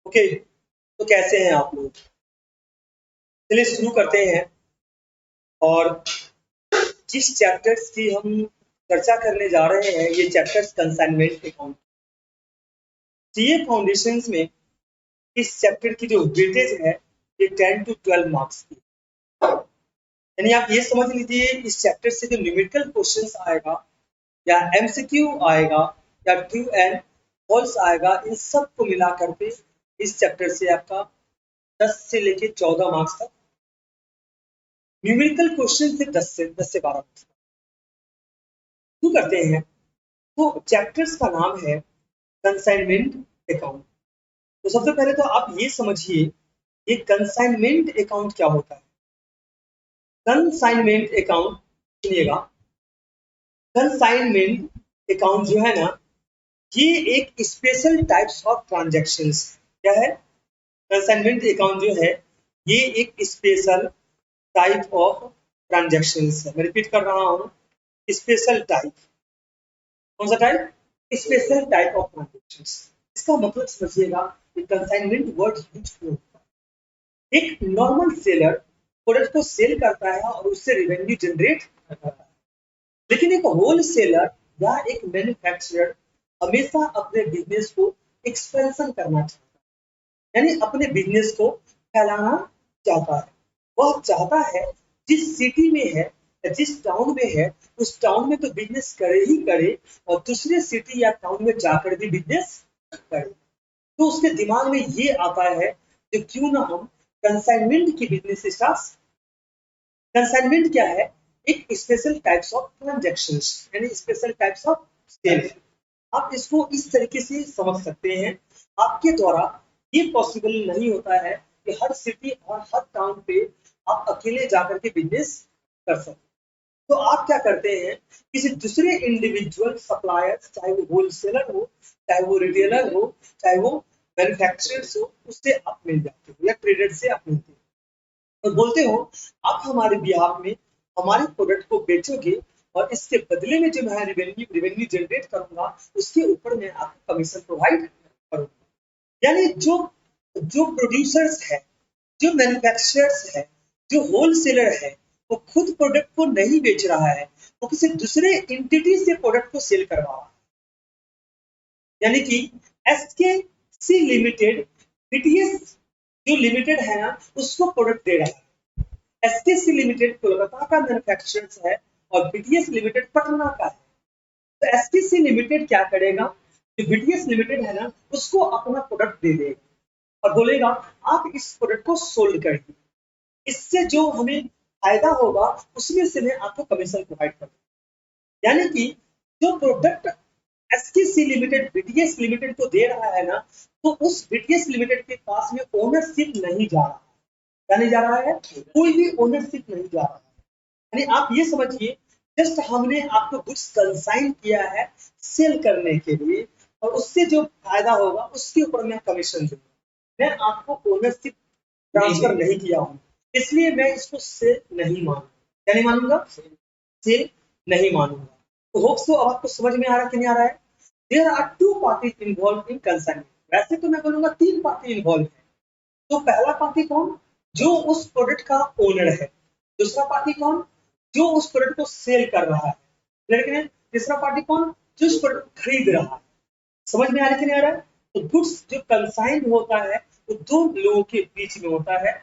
Okay, तो कैसे हैं आप लोग? चलिए शुरू करते हैं। और जिस चैप्टर्स की हम चर्चा करने जा रहे हैं, ये chapters consignment account. CA foundations में इस चैप्टर की जो वेटेज है ये 10 to 12 मार्क्स की। यानी आप ये समझ लीजिए इस चैप्टर से जो न्यूमेरिकल क्वेश्चंस आएगा या एमसीक्यू आएगा या ट्रू एंड फॉल्स आएगा, इन सब को मिला करके इस चैप्टर से आपका 10 से लेके 14 मार्क्स तक न्यूमेरिकल क्वेश्चन से 10 से 12 मार्क्स शुरू करते हैं। तो चैप्टर्स का नाम है कंसाइनमेंट अकाउंट। तो सबसे पहले तो आप ये समझिए ये कंसाइनमेंट अकाउंट क्या होता है। कंसाइनमेंट अकाउंट सुनिएगा, कंसाइनमेंट अकाउंट जो है ना, ये एक स्पेशल टाइप्स ऑफ ट्रांजैक्शंस क्या है। कंसाइनमेंट अकाउंट जो है ये एक स्पेशल टाइप ऑफ ट्रांजैक्शंस है। मैं रिपीट कर रहा हूँ, स्पेशल टाइप। कौन सा type? Special type of transactions. इसका मतलब समझिएगा कि कंसाइनमेंट वर्ड यूज क्यों होता है। एक नॉर्मल सेलर प्रोडक्ट को सेल करता है और उससे रेवेन्यू जनरेट करता है, लेकिन एक होल सेलर या एक मैन्युफैक्चरर हमेशा अपने बिजनेस को एक्सपेंशन करना चाहता है, यानी अपने बिजनेस को फैलाना चाहता है। वह चाहता है जिस सिटी में है या जिस टाउन में है उस टाउन में तो बिजनेस करे ही करे और दूसरे सिटी या टाउन में जाकर भी बिजनेस करे। तो उसके दिमाग में ये आता है कि क्यों ना हम कंसाइनमेंट की बिजनेस स्टार्ट। कंसाइनमेंट क्या है? एक स्पेशल टाइप्स ऑफ ट्रांजैक्शंस, यानी स्पेशल टाइप्स ऑफ सेल। आप इसको इस तरीके से समझ सकते हैं, आपके द्वारा ये पॉसिबल नहीं होता है कि हर सिटी और हर टाउन पे आप अकेले जाकर के बिजनेस कर सकते। तो आप क्या करते हैं, किसी दूसरे इंडिविजुअल सप्लायर, चाहे वो होलसेलर हो, चाहे वो रिटेलर हो, चाहे वो मैन्युफैक्चरर्स हो, उससे आप मिल जाते हो या ट्रेडर से आप मिलते हो और बोलते हो आप हमारे बिहार में हमारे प्रोडक्ट को बेचोगे और इसके बदले में जो मैं रेवेन्यू जनरेट करूंगा उसके ऊपर मैं आपको कमीशन प्रोवाइड करूंगा। यानी जो जो प्रोड्यूसर्स है, जो मैन्युफैक्चरर्स है, जो होलसेलर है, वो खुद प्रोडक्ट को नहीं बेच रहा है, वो किसी दूसरे एंटिटी से प्रोडक्ट को सेल करवा रहा है। यानी कि एसके सी लिमिटेड बीटीएस जो लिमिटेड है ना उसको प्रोडक्ट दे रहा है। एसकेसी लिमिटेड कोलकाता का मैन्युफैक्चरर्स है और बीटीएस लिमिटेड पटना का है। तो एसकेसी लिमिटेड क्या करेगा, जो बीटीएस लिमिटेड है ना उसको अपना प्रोडक्ट दे देगा और बोलेगा आप इस प्रोडक्ट को सोल्ड करिए, इससे जो हमें फायदा होगा उसमें से मैं आपको कमीशन प्रोवाइड करूंगा। यानी कि जो प्रोडक्ट एसकेसी लिमिटेड बीटीएस लिमिटेड को दे रहा है ना, तो उस बीटीएस लिमिटेड के पास में ओनरशिप नहीं जा रहा है। क्या नहीं जा रहा है? कोई भी ओनरशिप नहीं जा रहा है। यानी आप ये समझिए, जस्ट हमने आपको गुड्स कंसाइन किया है सेल करने के लिए और उससे जो फायदा होगा उसके ऊपर मैं कमीशन दूंगा। मैं आपको ओनरशिप ट्रांसफर नहीं किया हूँ, इसलिए मैं इसको सेल नहीं मानूंगा। क्या नहीं मानूंगा? सेल नहीं मानूंगा। तो होप सो अब आपको समझ में आ रहा है कि नहीं आ रहा है? There are two parties involve in consignment. वैसे तो मैं बोलूंगा 3 पार्टी इन्वॉल्व है। तो पहला पार्टी कौन? जो उस प्रोडक्ट का ओनर है। दूसरा पार्टी कौन? जो उस प्रोडक्ट को सेल कर रहा है। लेकिन तीसरा पार्टी कौन? जो उस प्रोडक्ट खरीद रहा है। समझ में आ रहा है कि नहीं आ रहा है? तो गुड्स जो कंसाइन होता है वो 2 लोगों के बीच में होता है।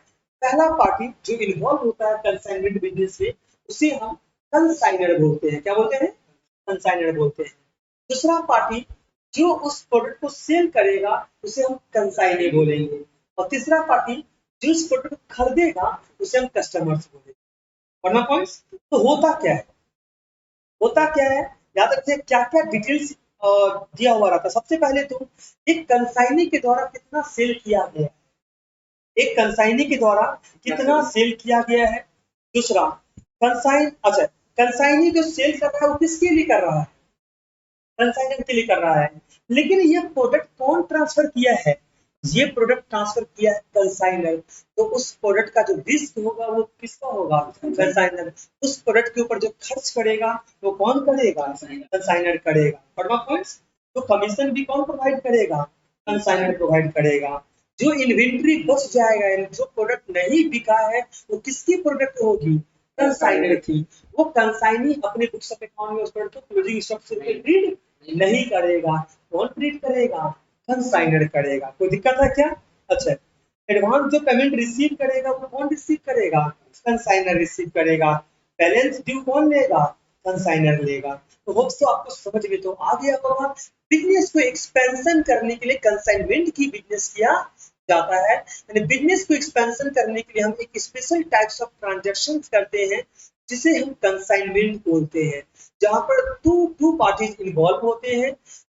पहला पार्टी जो इन्वॉल्व होता है कंसाइनमेंट बिजनेस में उसे हम कंसाइनर बोलते हैं। क्या बोलते हैं? कंसाइनर बोलते हैं। दूसरा पार्टी जो उस प्रोडक्ट को सेल करेगा उसे हम कंसाइनी बोलेंगे और तीसरा पार्टी जो उस प्रोडक्ट को खरीदेगा उसे हम कस्टमर्स बोलेंगे। वरना पॉइंट्स तो होता क्या है? होता क्या है, याद रखिए क्या क्या डिटेल्स दिया हुआ रहता है। सबसे पहले तो एक कंसाइनी के द्वारा कितना सेल किया गया है, एक कंसाइनी के द्वारा कितना सेल किया गया है। दूसरा कंसाइन, अच्छा कंसाइनी जो सेल कर रहा है वो किसके लिए कर रहा है? कंसाइनर के लिए कर रहा है। लेकिन ये प्रोडक्ट कौन ट्रांसफर किया है? ये प्रोडक्ट ट्रांसफर किया है कंसाइनर। तो उस प्रोडक्ट का जो रिस्क होगा वो किसका होगा? कंसाइनर। उस प्रोडक्ट के ऊपर जो खर्च करेगा वो कौन करेगा? कंसाइनर करेगा। पॉइंट्स। तो कमीशन भी कौन प्रोवाइड करेगा? कंसाइनर प्रोवाइड करेगा। जो इन्वेंट्री बच जाएगा, यानी जो प्रोडक्ट नहीं बिका है वो किसकी प्रोडक्ट होगी, कंसाइनर की। वो कंसाइनी अपने बुक्स ऑफ अकाउंट में उस प्रोडक्ट को क्लोजिंग स्टॉक से ट्रीट नहीं करेगा। कौन ट्रीट करेगा, कंसाइनर करेगा। कोई दिक्कत है क्या? अच्छा, एडवांस जो पेमेंट रिसीव करेगा वो कौन रिसीव करेगा, कंसाइनर रिसीव करेगा। बैलेंस ड्यू कौन लेगा, कंसाइनर लेगा। तो होप्स तो आपको समझ में तो आ गया होगा। बिजनेस को एक्सपेंशन करने के लिए कंसाइनमेंट की बिजनेस किया जाता है। यानी बिजनेस को एक्सपेंशन करने के लिए हम एक स्पेशल टाइप्स ऑफ ट्रांजैक्शन करते हैं जिसे हम कंसाइनमेंट बोलते हैं, जहां पर टू पार्टीज इन्वॉल्व होते हैं।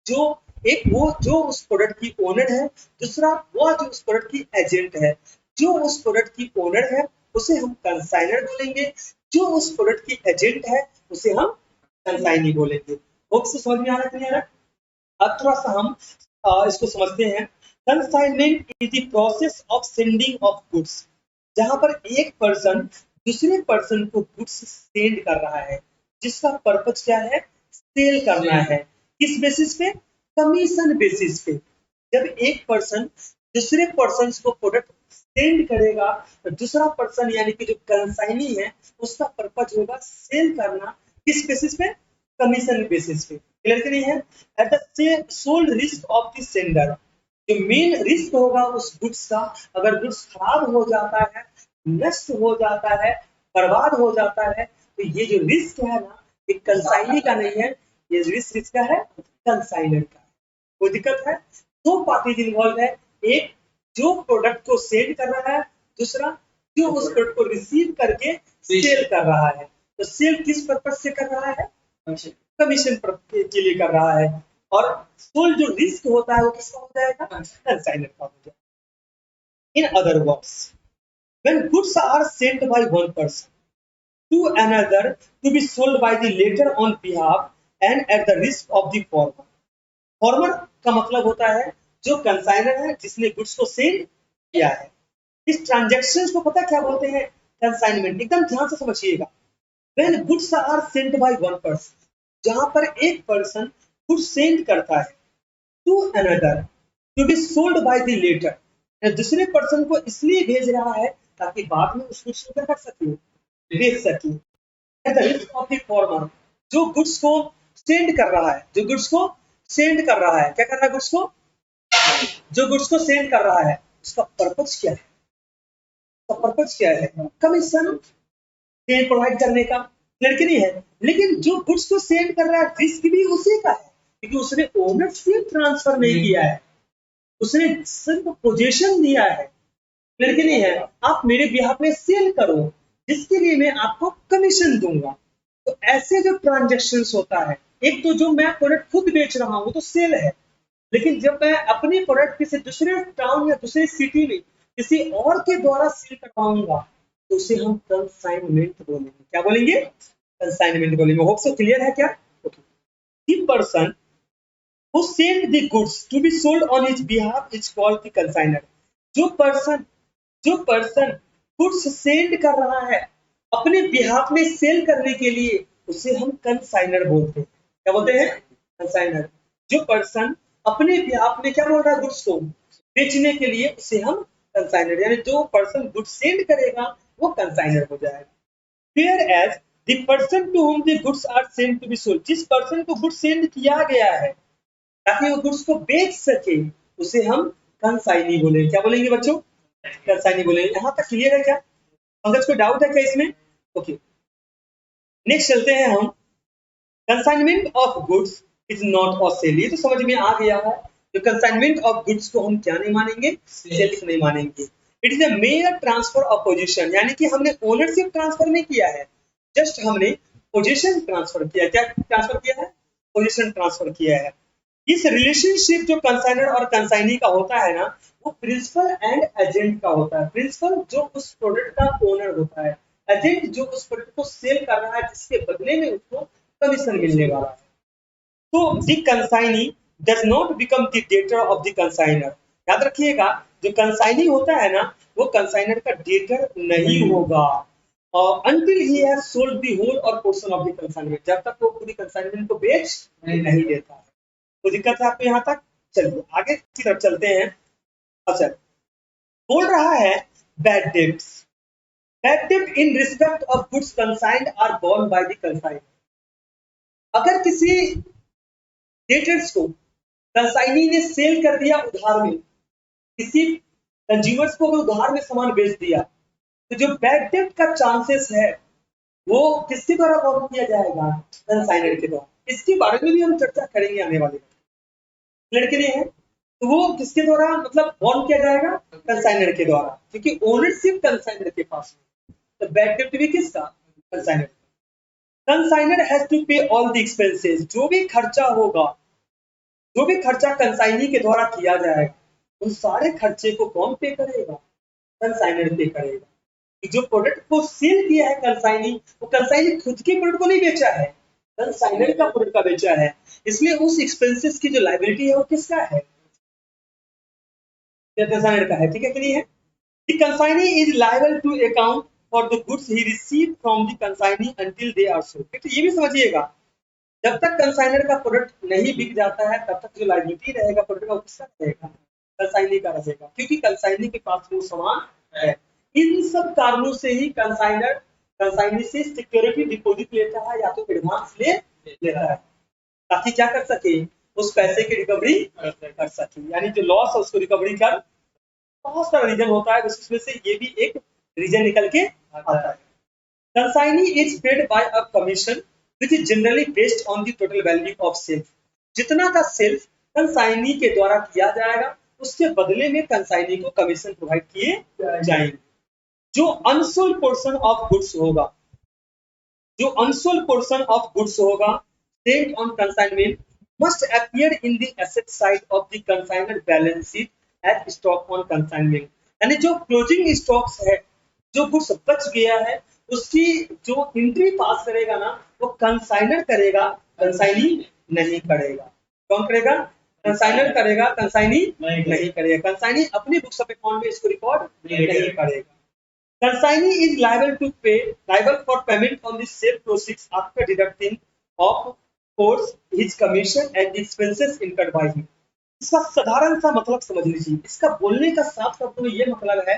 जो एक वो जो उस प्रोडक्ट की ओनर है, दूसरा वो जो उस प्रोडक्ट की एजेंट है। जो उस प्रोडक्ट की ओनर है उसे हम कंसाइनर बोलेंगे, जो उस प्रोडक्ट की एजेंट है उसे हम कंसाइनी बोलेंगे। होप से समझ में आ रहा है, क्लियर है? अब थोड़ा सा हम इसको समझते हैं। Consignment is the process of sending of goods, जहां पर एक पर्सन दूसरे पर्सन को गुड्स सेंड कर रहा है, जिसका पर्पज क्या है, सेल करना है। किस बेसिस पे, कमीशन बेसिस पे। जब एक पर्सन दूसरे पर्सन को प्रोडक्ट सेंड करेगा तो दूसरा पर्सन यानी कि जो कंसाइनी है उसका पर्पज होगा सेल करना। किस बेसिस पे, कमीशन बेसिस पे। क्लियर कि नहीं है? At the sole risk of the sender, जो मेन रिस्क होगा उस गुड्स का, अगर गुड्स खराब हो जाता है, नष्ट हो जाता है, बर्बाद हो जाता है, तो ये जो रिस्क है ना, ये कंसाइनी का नहीं है, ये रिस्क किसका है, कंसाइनर का। कोई दिक्कत है? दो पार्टीज इन्वॉल्व है, एक जो प्रोडक्ट को सेल कर रहा है, दूसरा जो उस प्रोडक्ट को रिसीव करके सेल कर रहा है। तो सेल किस पर्पज से कर रहा है, कमीशन के लिए कर रहा है। और सोल जो रिस्क होता है वो किसका हो जाएगा, कंसाइनर का हो जाएगा। In other words, when goods are sent by one person to another to be sold by the latter on behalf and at the risk of the former। Farmer का मतलब होता है जो कंसाइनर है जिसने गुड्स को सेल किया है। इस ट्रांजैक्शन को पता क्या बोलते हैं, कंसाइनमेंट। एकदम ध्यान से समझिएगा। When goods are sent by one person, जहां पर एक पर्सन गुड्स सेंड करता है to another to be sold by the latter, दूसरे पर्सन को इसलिए भेज रहा है ताकि बाद में उस गुड्स को क्या कर सके, बेच सके। At the risk of the former, जो गुड्स को सेंड कर रहा है, जो गुड्स को सेंड कर रहा है, क्या कर रहा है, गुड्स को, जो गुड्स को सेंड कर रहा है उसका पर्पज क्या है, उसका पर्पज क्या है, कमीशन प्रोवाइड करने का। लड़के नहीं है, लेकिन जो गुड्स को सेंड कर रहा है रिस्क भी उसी का है, क्योंकि उसने ओनरशिप ट्रांसफर नहीं किया है, उसने सिर्फ पोजीशन दिया है। लड़के नहीं है, आप मेरे बिहाफ में सेल करो जिसके लिए मैं आपको कमीशन दूंगा। तो ऐसे जो ट्रांजेक्शन होता है, एक तो जो मैं प्रोडक्ट खुद बेच रहा हूँ वो तो सेल है, लेकिन जब मैं अपनी प्रोडक्ट किसी दूसरे टाउन या दूसरे सिटी में किसी और के द्वारा सेल करवाऊंगा तो उसे हम कंसाइनमेंट बोलेंगे। क्या बोलेंगे, कंसाइनमेंट बोलेंगे। होप सो क्लियर है क्या? Okay. Person who sent the goods to be sold on his behalf is called the consignor। जो पर्सन गुड्स सेंड कर रहा है अपने बिहाफ में सेल करने के लिए उसे हम कंसाइनर बोलते हैं। क्या बोलते हैं, कंसाइनर। जो पर्सन अपने बिहाफ में क्या बोल रहा है, गुड्स को बेचने के लिए, उसे हम कंसाइनर, यानी जो पर्सन गुड्स सेंड करेगा वो कंसाइनर हो जाएगा। Whereas the person to whom the goods are sent to be sold, जिस पर्सन को गुड्स सेंड किया गया है ताकि वो गुड्स को बेच सके उसे हम कंसाइनी बोलेंगे। क्या बोलेंगे बच्चों, कंसाइनी बोलेंगे। यहां तक क्लियर है क्या? पंकज को डाउट है क्या इसमें? ओके, नेक्स्ट चलते हैं हम। Consignment of goods is not a sale, ये तो समझ में आ गया है। तो कंसाइनमेंट ऑफ गुड्स को हम क्या नहीं मानेंगे, सेल्स नहीं मानेंगे। It is a mayor transfer of position, यानी कि हमने ओनरशिप ट्रांसफर नहीं किया है, जस्ट हमने पोजीशन ट्रांसफर किया। क्या ट्रांसफर किया है, पोजीशन ट्रांसफर किया है। इस रिलेशनशिप जो कंसाइनर और कंसाइनी का होता है ना, वो प्रिंसिपल एंड एजेंट का होता है। प्रिंसिपल जो उस प्रोडक्ट का ओनर होता है, एजेंट जो उस प्रोडक्ट को सेल कर रहा है जिसके बदले में उसको कमीशन मिलने वाला है। तो the consignee does not become the debtor of the consignor. याद रखिएगा, जो कंसाइनी होता है ना वो कंसाइनर का डेटर नहीं होगा और until he has sold the whole or portion of the consignment, जब तक वो पूरी कंसाइनमेंट को बेच नहीं देता है। तो दिक्कत है आपको यहाँ तक? चलिए आगे की तरफ चलते हैं। अच्छा, बोल रहा है बैड डेब्ट्स, बैड डेब्ट in respect of goods consigned are borne by the consignor. अगर किसी डेटर्स को कंसाइनी ने सेल कर दिया उधार में, किसी कंज्यूमर्स को अगर उधार में सामान बेच दिया, तो जो बैड डेब्ट का चांसेस है वो किसके द्वारा बॉर्न किया जाएगा? कंसाइनर के द्वारा। इसके बारे में भी हम चर्चा करेंगे आने वाले लड़के लिए है, तो वो किसके द्वारा मतलब बॉर्न किया जाएगा? कंसाइनर के द्वारा, क्योंकि ओनरशिप कंसाइनर के पास है। तो बैड डेब्ट भी किसका? कंसाइनर। कंसाइनर हैज टू पे ऑल द एक्सपेंसेस, जो भी खर्चा होगा, जो भी खर्चा कंसाइनी के द्वारा किया जाएगा, उन सारे खर्चे को कौन पे करेगा? कंसाइनर पे करेगा। जो प्रोडक्ट को सेल किया है कंसाइनी, वो कंसाइनी खुद के प्रोडक्ट को नहीं बेचा है, कंसाइनर का प्रोडक्ट का बेचा है, इसलिए उस एक्सपेंसेस की जो लायबिलिटी है वो किसका है? कंसाइनर का है। ठीक है कि नहीं है? The consignee is liable to account for the goods he received from the consignee until they are sold। तो ये भी समझिएगा, जब तक कंसाइनर का प्रोडक्ट नहीं बिक जाता है तब तक जो लायबिलिटी रहेगा प्रोडक्ट का वो किसका रहेगा? कंसाइनी का रहेगा, क्योंकि कंसाइनी के पास वो सामान है। इन सब कारणों से ही कंसाइनर कंसाइनी से सिक्योरिटी डिपॉजिट लेता है या तो एडवांस ले लेता है, ताकि क्या कर सके? उस पैसे की रिकवरी कर सके, यानी जो लॉस है उसको रिकवरी कर। बहुत सारा रीजन होता है, उसमें से ये भी एक रीजन निकल के आता है। Consignee is paid by a commission which is generally based on the total value of sales. जितना का सेल्स कंसाइनी के द्वारा किया जाएगा, उसके बदले में कंसाइनी को कमीशन प्रोवाइड किए जाएंगे। जो अनसोल्ड पोर्शन ऑफ गुड्स होगा, जो अनसोल्ड पोर्शन ऑफ गुड्स होगा sailed on consignment must appear in the asset side of the consignor balance sheet as stock on consignment। यानी जो क्लोजिंग स्टॉक्स है, जो गुड्स बच गया है, उसकी जो एंट्री पास करेगा ना, वो कंसाइनर करेगा, कंसाइनी नहीं करेगा। कौन करेगा? कंसाइनर करेगा, कंसाइनी नहीं करेगा। कंसाइनी अपनी बुक्स ऑफ अकाउंट में इसको रिकॉर्ड नहीं करेगा। Consignee is liable for payment on the sale proceeds after deducting of course his commission and expenses incurred by him। इसका साधारण सा मतलब समझ लीजिए, इसका बोलने का साफ शब्दों में ये मतलब है,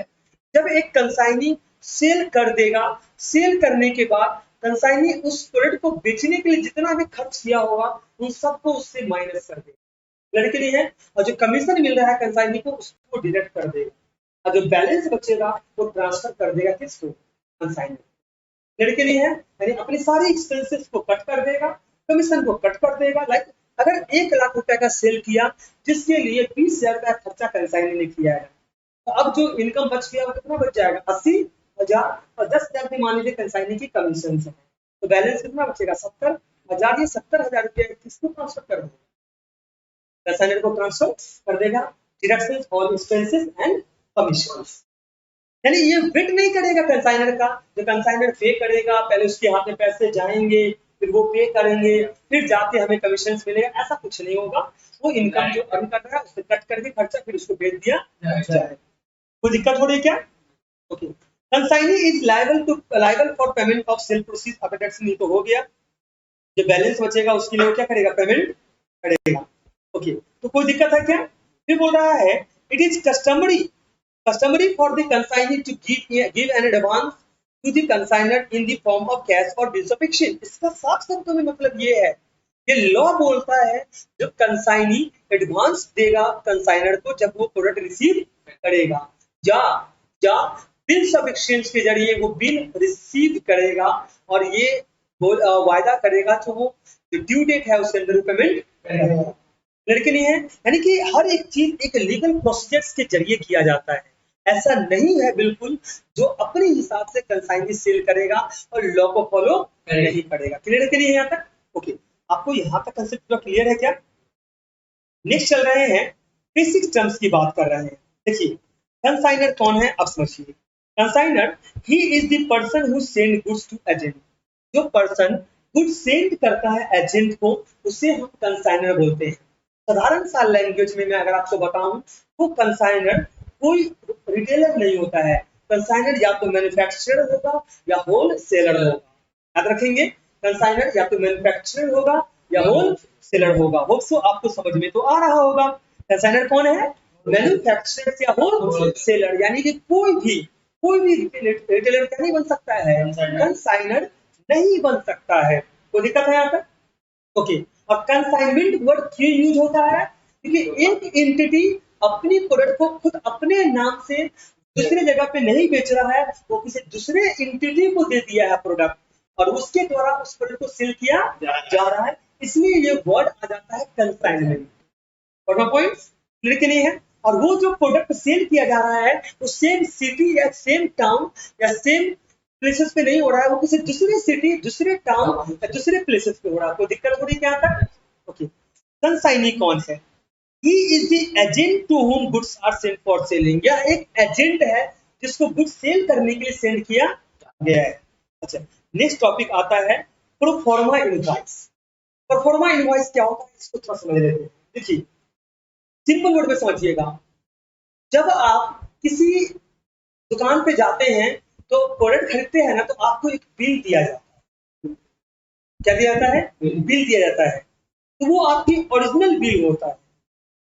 जब एक कंसाइनी सेल कर देगा, सेल करने के बाद कंसाइनी उस प्रोडक्ट को बेचने के लिए जितना भी खर्च किया होगा उन सबको उससे माइनस कर देगा, लड़के नहीं है, और जो कमीशन मिल रहा है कंसाइनी को उसको डिडक्ट कर देगा, और जो बैलेंस बचेगा वो ट्रांसफर कर देगा किसको? कंसाइनर। लड़के नहीं है, यानी अपनी सारी एक्सपेंसेस को कट कर देगा, कमीशन को कट कर देगा। लाइक अगर 1 लाख रुपए का सेल किया जिसके लिए 20,000 रुपया खर्चा कंसाइनर ने किया है, तो अब जो इनकम बच गया वो कितना बच जाएगा? 80,000, और 10,000 भी मान लीजिए कंसाइनर की कमीशन है, तो बैलेंस कितना बचेगा? 70,000। ये 70,000 रुपया किसको ट्रांसफर कर देगा? कंसाइनर को ट्रांसफर कर देगा, deduction on expenses and commissions. यानी ये वेट नहीं करेगा कंसाइनर का, जो कंसाइनर पे करेगा, पहले उसके हाथ में पैसे जाएंगे, फिर वो पे करेंगे, फिर जाके हमें कमीशन मिलेगा, ऐसा कुछ नहीं होगा। वो इनकम जो अर्न कर रहा है उससे कट करके खर्चा फिर उसको भेज दिया जाए। कोई दिक्कत हो रही है क्या? Okay. Consignee is liable for payment of sale proceed after dates. नहीं तो हो गया, जो बैलेंस बचेगा उसके लिए वो क्या करेगा? पेमेंट करेगा। ओके, तो कोई दिक्कत है क्या? फिर बोल रहा है it is customary for the consignee to give an advance to the consignor in the form of cash or bills of exchange। इसका साफ शब्दों में मतलब ये है, ये लॉ बोलता है जो कंसाइनी एडवांस देगा कंसाइनर को जब वो प्रोडक्ट रिसीव करेगा, या बिल्स ऑफ एक्सचेंज के जरिए वो बिल रिसीव करेगा, और ये वायदा करेगा कि वो जो ड्यू डेट है उसके अंदर पेमेंट करेगा। लड़के नहीं है, यानी कि हर एक चीज एक लीगल प्रोसीजर्स के जरिए किया जाता है। ऐसा नहीं है बिल्कुल जो अपने हिसाब से कंसाइनी सेल करेगा और लॉ को फॉलो नहीं करेगा। क्लियर के लिए यहाँ तक? ओके, आपको यहाँ तक कंसेप्ट पूरा क्लियर है क्या? नेक्स्ट चल रहे हैं, बेसिक टर्म्स की बात कर रहे हैं। देखिए कंसाइनर कौन है अब समझिए। Consignor he is the person who send goods to agent. जो पर्सन गुड्स सेंड करता है एजेंट को उसे हम कंसाइनर बोलते हैं। साधारण सा लैंग्वेज में मैं अगर आपको बताऊं तो कंसाइनर कोई रिटेलर नहीं होता है। कंसाइनर या तो मैन्युफैक्चरर होगा या होल सेलर होगा। याद रखेंगे, कंसाइनर या तो मैन्युफैक्चरर होगा या होल सेलर होगा। होप सो आपको समझ में तो आ रहा होगा। कंसाइनर कौन है? मैन्युफैक्चरर या होल सेलर, यानी कि कोई भी रिटेलर क्या नहीं बन सकता है, कंसाइनर नहीं बन सकता है। कोई दिक्कत है यहाँ पर? ओके, अब कंसाइनमेंट वर्ड क्यों यूज होता है? क्योंकि एक एंटिटी अपनी प्रोडक्ट को खुद अपने नाम से दूसरे जगह पे नहीं बेच रहा है, वो किसी दूसरे एंटिटी को दे दिया है प्रोडक्ट, और उसके द्वारा उस प्रोडक्ट को सेल किया जा रहा है, इसलिए ये वर्ड आ जाता है कंसाइनमेंट। पॉइंट क्लियर के लिए है। और वो जो प्रोडक्ट सेल किया जा रहा है वो सेम सिटी या सेम टाउन या सेम प्लेसेस पे नहीं हो रहा है, वो किसी दूसरे सिटी, दूसरे टाउन या दूसरे प्लेसेस पे हो रहा है। कोई दिक्कत हो रही है क्या तक? ओके, कंसाइनी कौन है? He is the agent to whom goods are sent for selling। यह एक एजेंट है जिसको गुड्स सेल करने के लिए सेंड किया गया है। अच्छा, नेक्स्ट टॉपिक आता है प्रोफॉर्मा इनवॉइस। प्रोफॉर्मा इनवॉइस क्या होता है इसको थोड़ा समझ लेते हैं। देखिए, सिंपल वर्ड में समझिएगा, जब आप किसी दुकान पे जाते हैं तो प्रोडक्ट खरीदते हैं ना, तो आपको एक बिल दिया जाता है। क्या दिया जाता है? बिल दिया जाता है। तो वो आपकी ओरिजिनल बिल होता है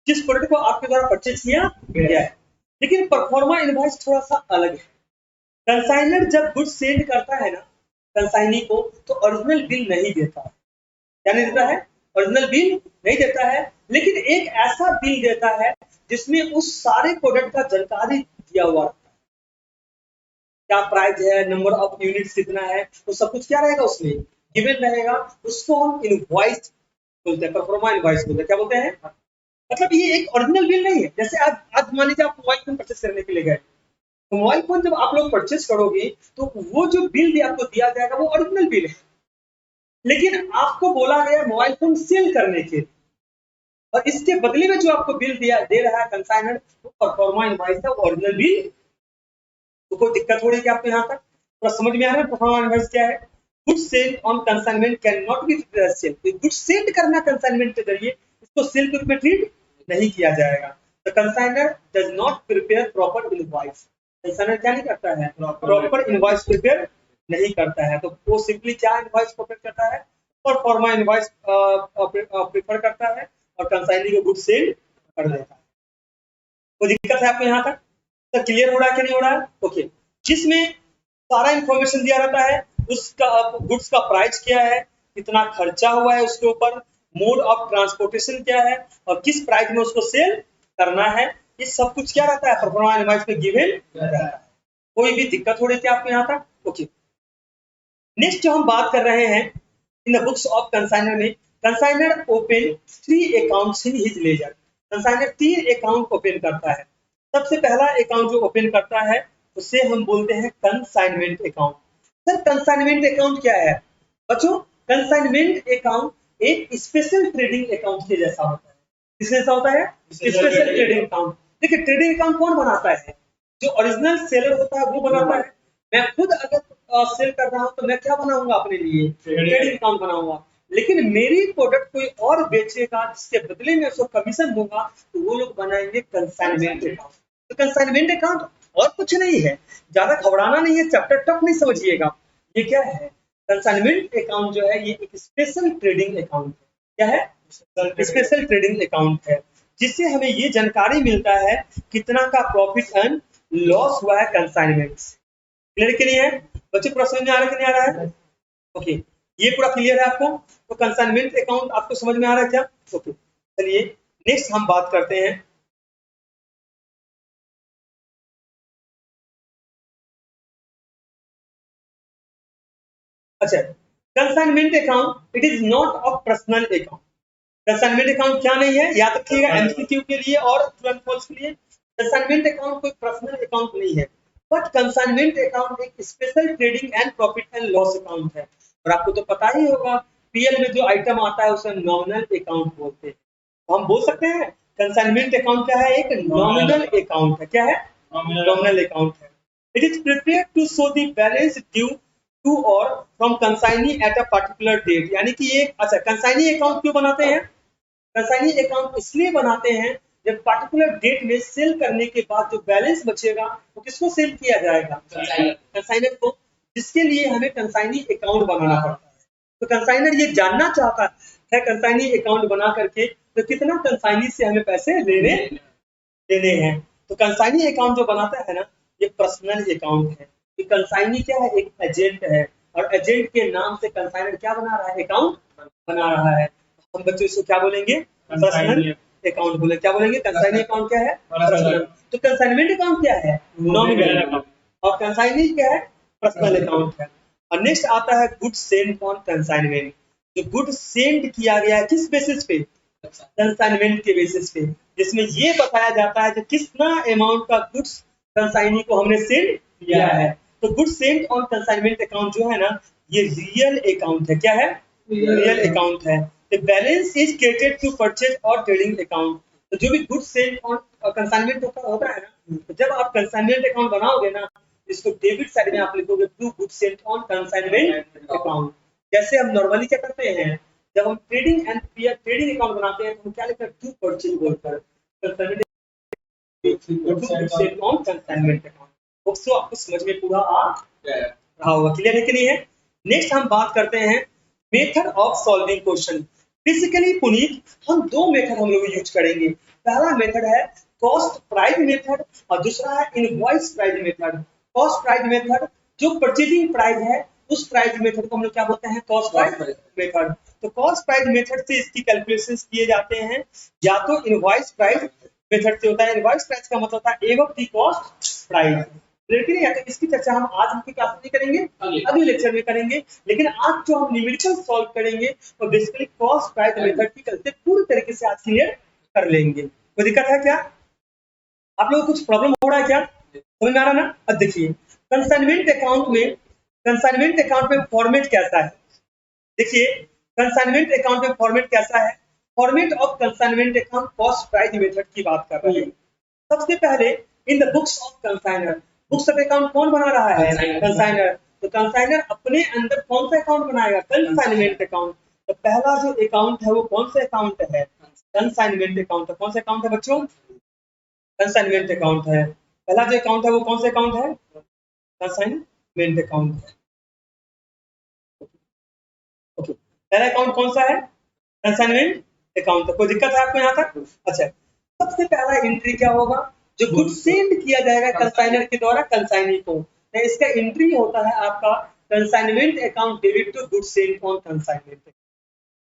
जिस प्रोडक्ट को आपके द्वारा परचेज किया गया है। लेकिन परफॉर्मा इनवॉइस थोड़ा सा अलग है। कंसाइनर जब गुड्स सेंड करता है ना कंसाइनी को, तो ओरिजिनल बिल नहीं देता है। क्या नहीं देता है? ओरिजिनल बिल नहीं देता है, लेकिन एक ऐसा बिल देता है जिसमें उस सारे प्रोडक्ट का जानकारी दिया हुआ रहता है। क्या प्राइस है, नंबर ऑफ यूनिट्स कितना है, वो सब कुछ क्या रहेगा उसमें गिवन रहेगा। उसको हम इनवॉइस बोलते हैं, परफॉर्मा इनवॉइस बोलते हैं। क्या बोलते हैं? मतलब ये एक ओरिजिनल बिल नहीं है। जैसे आज मान लीजिए आप मोबाइल फोन परचेस करने के लिए गए, तो मोबाइल फोन जब आप लोग परचेस करोगे तो वो जो बिल भी आपको दिया जाएगा वो ओरिजिनल बिल है, लेकिन आपको बोला गया मोबाइल फोन सेल करने के लिए, और इसके बदले में जो आपको बिल दिया दे रहा है कंसाइनर, वो परफॉर्मा इनवॉइस है, वो ओरिजिनल बिल। तो कोई दिक्कत हो रही है आपको यहाँ तक? थोड़ा समझ में आ रहा है परफॉर्मा इनवॉइस क्या है? Goods sold on consignment can not be treated as sale. Goods sold करना कंसाइनमेंट के जरिए, इसको सेल के रूप में ट्रीट नहीं किया जाएगा। The consignor does not prepare proper invoice. Consignor क्या नहीं करता है? प्रॉपर इनवॉइस प्रिपेयर नहीं करता है। तो वो सिंपली क्या इनवॉइस प्रिपेयर करता है? परफॉर्मा इनवॉइस प्रिफर करता है और कंसाइनी को गुड्स सेल कर देता है। कोई दिक्कत है आपको यहाँ तक? तो क्लियर हो रहा है कि नहीं हो रहा है? ओके, जिसमें सारा इंफॉर्मेशन दिया रहता है, उसका गुड्स का प्राइस क्या है, कितना खर्चा हुआ है उसके ऊपर, मोड ऑफ ट्रांसपोर्टेशन क्या है, और किस प्राइस में उसको सेल करना है, ये सब कुछ क्या रहता है परफॉर्मा इनवॉइस में गिवन रहता है। कोई भी दिक्कत हो रही थी आपको यहाँ तक? ओके, नेक्स्ट जो हम बात कर रहे हैं in the books of consignor में, consignor open 3 accounts in his ledger. Consignor 3 account open करता है। सबसे पहला अकाउंट जो ओपन करता है उसे हम बोलते हैं consignment account. Sir consignment account क्या है? बच्चों, कंसाइनमेंट अकाउंट एक स्पेशल ट्रेडिंग अकाउंट के जैसा होता है। किस जैसा होता है? Special trading account. देखिए, ट्रेडिंग अकाउंट कौन बनाता है? जो ओरिजिनल सेलर होता है वो बनाता है। मैं खुद अगर सेल कर रहा हूं तो मैं क्या बनाऊंगा अपने लिए? ट्रेडिंग अकाउंट बनाऊंगा। लेकिन मेरी प्रोडक्ट कोई और बेचेगा जिसके बदले में उसको कमीशन दूंगा, तो वो लोग बनाएंगे कंसाइनमेंट अकाउंट। तो कंसाइनमेंट अकाउंट और कुछ नहीं है, ज्यादा घबराना नहीं है, चैप्टर टफ नहीं समझिएगा। ये क्या है? कंसाइनमेंट अकाउंट जो है ये एक स्पेशल ट्रेडिंग अकाउंट है। क्या है? स्पेशल ट्रेडिंग अकाउंट है, जिससे हमें ये जानकारी मिलता है कितना का प्रॉफिट एंड लॉस हुआ है कंसाइनमेंट से। क्लियर के लिए है बच्चों? पूरा समझ में आ रहा है कि नहीं आ रहा है? ओके, ये पूरा क्लियर है आपको? तो कंसाइनमेंट अकाउंट आपको समझ में आ रहा है क्या? ओके, चलिए नेक्स्ट हम बात करते हैं। अच्छा, consignment account it is not a personal account. Consignment account क्या नहीं है, याद रखिएगा एमसीक्यू के लिए और ट्रू एंड फॉल्स के लिए। कंसाइनमेंट अकाउंट कोई पर्सनल अकाउंट नहीं है, बट कंसाइनमेंट अकाउंट एक special trading and profit and loss account है। और आपको तो पता ही होगा पीएल में जो आइटम आता है उसे नॉमिनल अकाउंट बोलते हैं। तो हम बोल सकते हैं कंसाइनमेंट अकाउंट क्या है? एक नॉमिनल अकाउंट है। क्या है? नॉमिनल अकाउंट है। It is prepared to show the balance due to or from consignee at a particular date. यानी कि ये, अच्छा, कंसाइनी अकाउंट क्यों बनाते हैं? कंसाइनी अकाउंट इसलिए बनाते हैं जब पर्टिकुलर डेट में सेल करने के बाद जो बैलेंस बचेगा वो किसको सेल किया जाएगा? कंसाइनर को, जिसके लिए हमें कंसाइनी अकाउंट बनाना पड़ता है। तो कंसाइनर ये जानना चाहता है कंसाइनी अकाउंट बना करके तो कितना कंसाइनी से हमें पैसे लेने देने हैं। तो कंसाइनी अकाउंट जो बनाता है ना, ये पर्सनल अकाउंट है। ये कंसाइनी क्या है, एक एजेंट है, और एजेंट के नाम से कंसाइनर क्या बना रहा है, अकाउंट बना रहा है। हम बच्चों इसको क्या बोलेंगे, पर्सनल अकाउंट बोले। क्या बोलेंगे, कंसाइनी अकाउंट क्या है, पर्सनल। तो कंसाइनमेंट अकाउंट क्या है, नॉमिनल अकाउंट, और कंसाइनी क्या है, पर्सनल अकाउंट है। और नेक्स्ट आता है गुड सेंट ऑन कंसाइनमेंट। जो गुड सेंड किया गया है किस बेसिस पे, कंसाइनमेंट के बेसिस पे, जिसमें ये बताया जाता है कि कितना अमाउंट का गुड्स कंसाइनी को हमने सेंड किया है। तो good send on consignment account जो है ना, ये रियल अकाउंट है। क्या है, रियल अकाउंट है। The balance is created to purchase और ट्रेडिंग अकाउंट। तो जो भी गुड सेंड ऑन कंसाइनमेंट होता है ना, तो जब आप कंसाइनमेंट अकाउंट बनाओगे ना, इसको डेबिट साइड में आप लिखोगे to good send on consignment account. जैसे हम नॉर्मली क्या करते हैं, जब हम ट्रेडिंग एंड ट्रेडिंग अकाउंट बनाते हैं तो हम क्या लिखते हैं, टू परचेज बोलकर कंसाइनमेंट अकाउंट, कंसाइनमेंट अकाउंट। तो आपको समझ में पूरा आ रहा होगा, क्लियर है कि नहीं है। नेक्स्ट हम बात करते हैं method of solving question. Basically Puneet हम दो मेथड हम लोग यूज करेंगे। पहला मेथड है कॉस्ट प्राइस मेथड, और दूसरा है invoice price method. Cost price method जो परचेजिंग प्राइस है, उस प्राइस मेथड को हम लोग क्या बोलते हैं, कॉस्ट प्राइस मेथड। तो कॉस्ट प्राइस मेथड से इसकी कैलकुलेशन किए जाते हैं, या तो इनवॉइस प्राइस मेथड से होता है। इनवॉइस प्राइस का मतलब होता है एवं दी कॉस्ट प्राइस। लेकिन या तो इसकी चर्चा हम आज की क्लास में करेंगे, अगले लेक्चर में करेंगे। लेकिन आज जो हम न्यूमेरिकल सॉल्व करेंगे तो बेसिकली कॉस्ट प्राइस मेथड की कंसेप्ट पूरी तरीके से आज क्लियर कर लेंगे। कोई दिक्कत है क्या, आप लोगों को कुछ प्रॉब्लम हो रहा है क्या, समझ में आ रहा ना। अब देखिए कंसाइनमेंट अकाउंट में फॉर्मेट कैसा है। देखिए कंसाइनमेंट अकाउंट में फॉर्मेट कैसा है। Format of consignment account cost price method की बात कर रहे हैं। सबसे पहले in the books of consignor, books of account कौन बना रहा है, कंसाइनर। तो कंसाइनर अपने अंदर कौन सा अकाउंट बनाएगा, कंसाइनमेंट अकाउंट। तो पहला जो अकाउंट है वो कौन सा अकाउंट है, कंसाइनमेंट अकाउंट। कौन सा अकाउंट है बच्चों, कंसाइनमेंट अकाउंट है। पहला जो अकाउंट है वो कौन सा अकाउंट है, कंसाइनमेंट अकाउंट है। ओके, पहला अकाउंट कौन सा है, कंसाइनमेंट अकाउंट। तो कोई दिक्कत है आपको यहाँ तक। अच्छा, सबसे पहला एंट्री क्या होगा, जो गुड सेंड किया जाएगा कंसाइनर के द्वारा कंसाइनी को, तो इसका एंट्री होता है आपका consignment account debit to good send on consignment.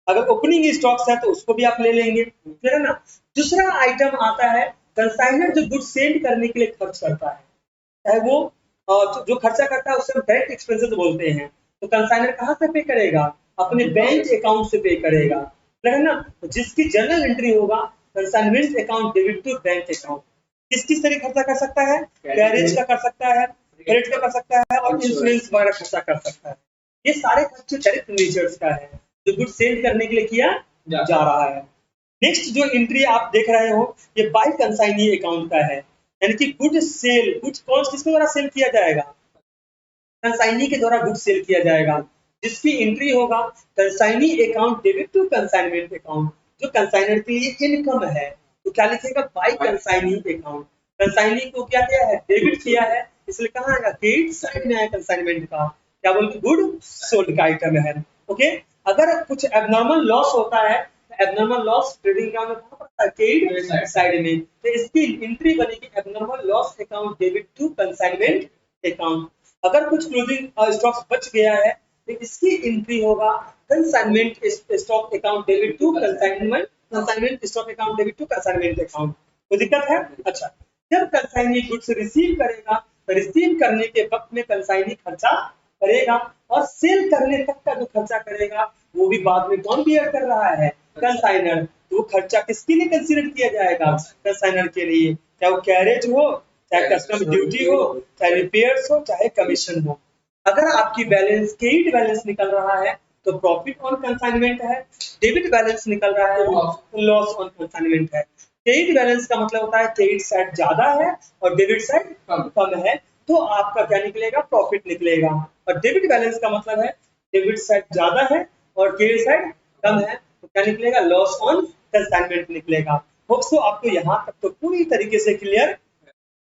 अगर ओपनिंग स्टॉक्स है तो उसको भी आप ले लेंगे, फिर है ना। दूसरा आइटम आता है कंसाइनर जो गुड सेंड करने के लिए खर्च करता है, चाहे वो जो खर्चा करता है उससे हम डायरेक्ट एक्सपेंसेस बोलते हैं। तो कंसाइनर कहाँ से पे करेगा, अपने बैंक अकाउंट से पे करेगा, है ना। तो जिसकी जर्नल एंट्री होगा consignment account debit to bank account. किस किस तरह खर्चा कर सकता है, गैरेज का कर सकता है, क्रेडिट का कर सकता है, और इंश्योरेंस वगैरह खर्चा कर सकता है। ये सारे खर्चे डायरेक्ट नेचर्स का है, जो गुड सेल करने के लिए किया जा रहा है। नेक्स्ट जो एंट्री आप देख रहे हो ये बाय कंसाइनी अकाउंट का है, यानी कि गुड सेल, गुड कौन किसके द्वारा सेल किया जाएगा, कंसाइनी के द्वारा गुड सेल किया जाएगा, जिसकी एंट्री होगा consignee account debit to consignment account. जो कंसाइनर के लिए इनकम है तो क्या लिखेगा, बाय कंसाइनी अकाउंट। कंसाइनी को क्या किया है, डेबिट किया है, इसलिए कहाँ आएगा, क्रेडिट साइड में आया कंसाइनमेंट का, क्या बोलते गुड सोल्ड का आइटम है। ओके, अगर कुछ एबनॉर्मल लॉस होता है, एबनॉर्मल लॉस ट्रेडिंग अकाउंट में कहाँ पड़ता है, क्रेडिट साइड में। तो इसकी एंट्री बनेगी abnormal loss account debit to consignment account. अगर कुछ क्लोजिंग स्टॉक बच गया है तो इसकी एंट्री होगा consignment stock account debit to consignment, consignment stock account debit to consignment account. कोई दिक्कत है। अच्छा, जब कंसाइनी गुड्स रिसीव करेगा तो रिसीव करने के वक्त में कंसाइनी खर्चा करेगा, और सेल करने तक का जो खर्चा करेगा वो भी बाद में कौन बियर कर रहा है, कंसाइनर। तो वो खर्चा किसके लिए कंसीडर किया जाएगा, कंसाइनर के लिए, चाहे वो कैरेज हो, चाहे कस्टम ड्यूटी हो, चाहे रिपेयर्स हो, चाहे कमीशन हो। अगर आपकी बैलेंस क्रेडिट बैलेंस निकल रहा है तो प्रॉफिट ऑन कंसाइनमेंट है, डेबिट बैलेंस निकल रहा है तो लॉस ऑन कंसाइनमेंट है। क्रेडिट बैलेंस का मतलब होता है क्रेडिट साइड ज्यादा है और डेबिट साइड कम है, तो आपका क्या निकलेगा, प्रॉफिट निकलेगा। और डेबिट बैलेंस का मतलब है डेबिट साइड ज्यादा है और क्रेडिट साइड कम है, तो क्या निकलेगा, लॉस ऑन कंसाइनमेंट निकलेगा। होप्स तो आपको यहाँ तक तो पूरी तरीके से क्लियर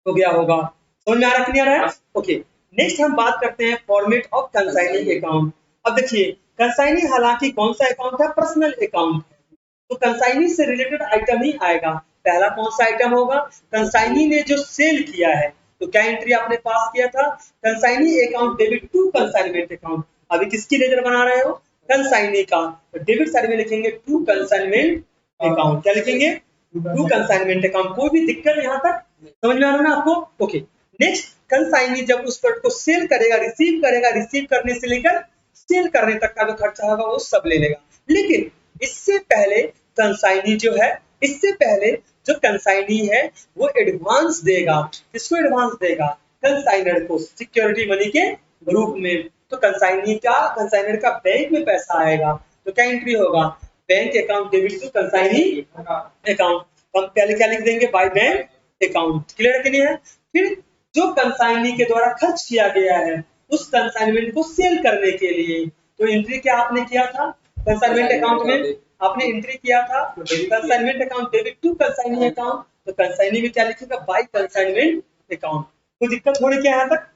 हो गया होगा, समझ में आ रहा, क्लियर है। ओके, नेक्स्ट हम बात करते हैं फॉर्मेट ऑफ कंसाइनी अकाउंट। अब देखिए कंसाइनी हालांकि कौन सा अकाउंट है, पर्सनल अकाउंट है, तो कंसाइनी से रिलेटेड आइटम ही आएगा। पहला कौन सा आइटम होगा? कंसाइनी ने जो सेल किया है, तो क्या एंट्री आपने पास किया था? Consignee account debit to consignment account. अभी किसकी लेजर बना रहे हो? कंसाइनी का। तो डेबिट साइड में लिखेंगे टू कंसाइनमेंट अकाउंट। क्या लिखेंगे? To consignment account. कोई भी दिक्कत यहाँ तक समझ में आ रहा है ना आपको? ओके। नेक्स्ट, कंसाइनी जब उस प्रोडक्ट को सेल करेगा, रिसीव करने से लेकर सेल करने तक का जो खर्चा होगा वो सब ले लेगा। लेकिन इससे पहले कंसाइनी जो है, इससे पहले जो कंसाइनी है वो एडवांस देगा। किसको एडवांस देगा? कंसाइनर को, सिक्योरिटी मनी के रूप में। तो कंसाइनी का, कंसाइनर का बैंक में पैसा आएगा, तो क्या एंट्री होगा? Bank account debit to consignee account. हम पहले क्या लिख देंगे? By bank account. क्लियर है कि नहीं है? फिर जो कंसाइनी के द्वारा खर्च किया गया है उस कंसाइनमेंट को सेल करने के लिए, तो एंट्री क्या आपने किया था? कंसाइनमेंट अकाउंट में आपने एंट्री किया था consignment account debit to consignee account. तो कंसाइनी में क्या लिखेगा? By consignment account. कोई दिक्कत हो रही क्या यहाँ तक?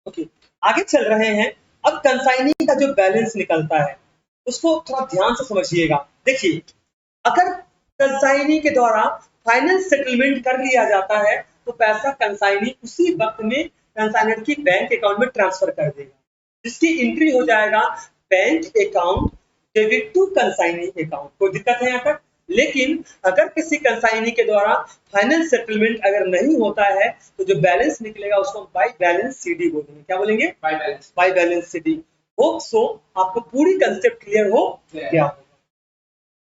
ओके, आगे चल रहे हैं। अब कंसाइनी का जो बैलेंस निकलता है उसको थोड़ा ध्यान से समझिएगा। देखिए, अगर कंसाइनी के द्वारा फाइनेंस सेटलमेंट कर लिया जाता है तो पैसा कंसाइनी उसी वक्त में कंसाइनर की बैंक अकाउंट में ट्रांसफर कर देगा, जिसकी एंट्री हो जाएगा bank account debit to consignee account. कोई दिक्कत है यहाँ तक? लेकिन अगर किसी कंसाइनी के द्वारा फाइनेंस सेटलमेंट अगर नहीं होता है तो जो बैलेंस निकलेगा उसको बाय बैलेंस सीडी बोलेंगे। क्या बोलेंगे? By balance CD. Hope so आपको पूरी कंसेप्ट क्लियर हो गया होगा।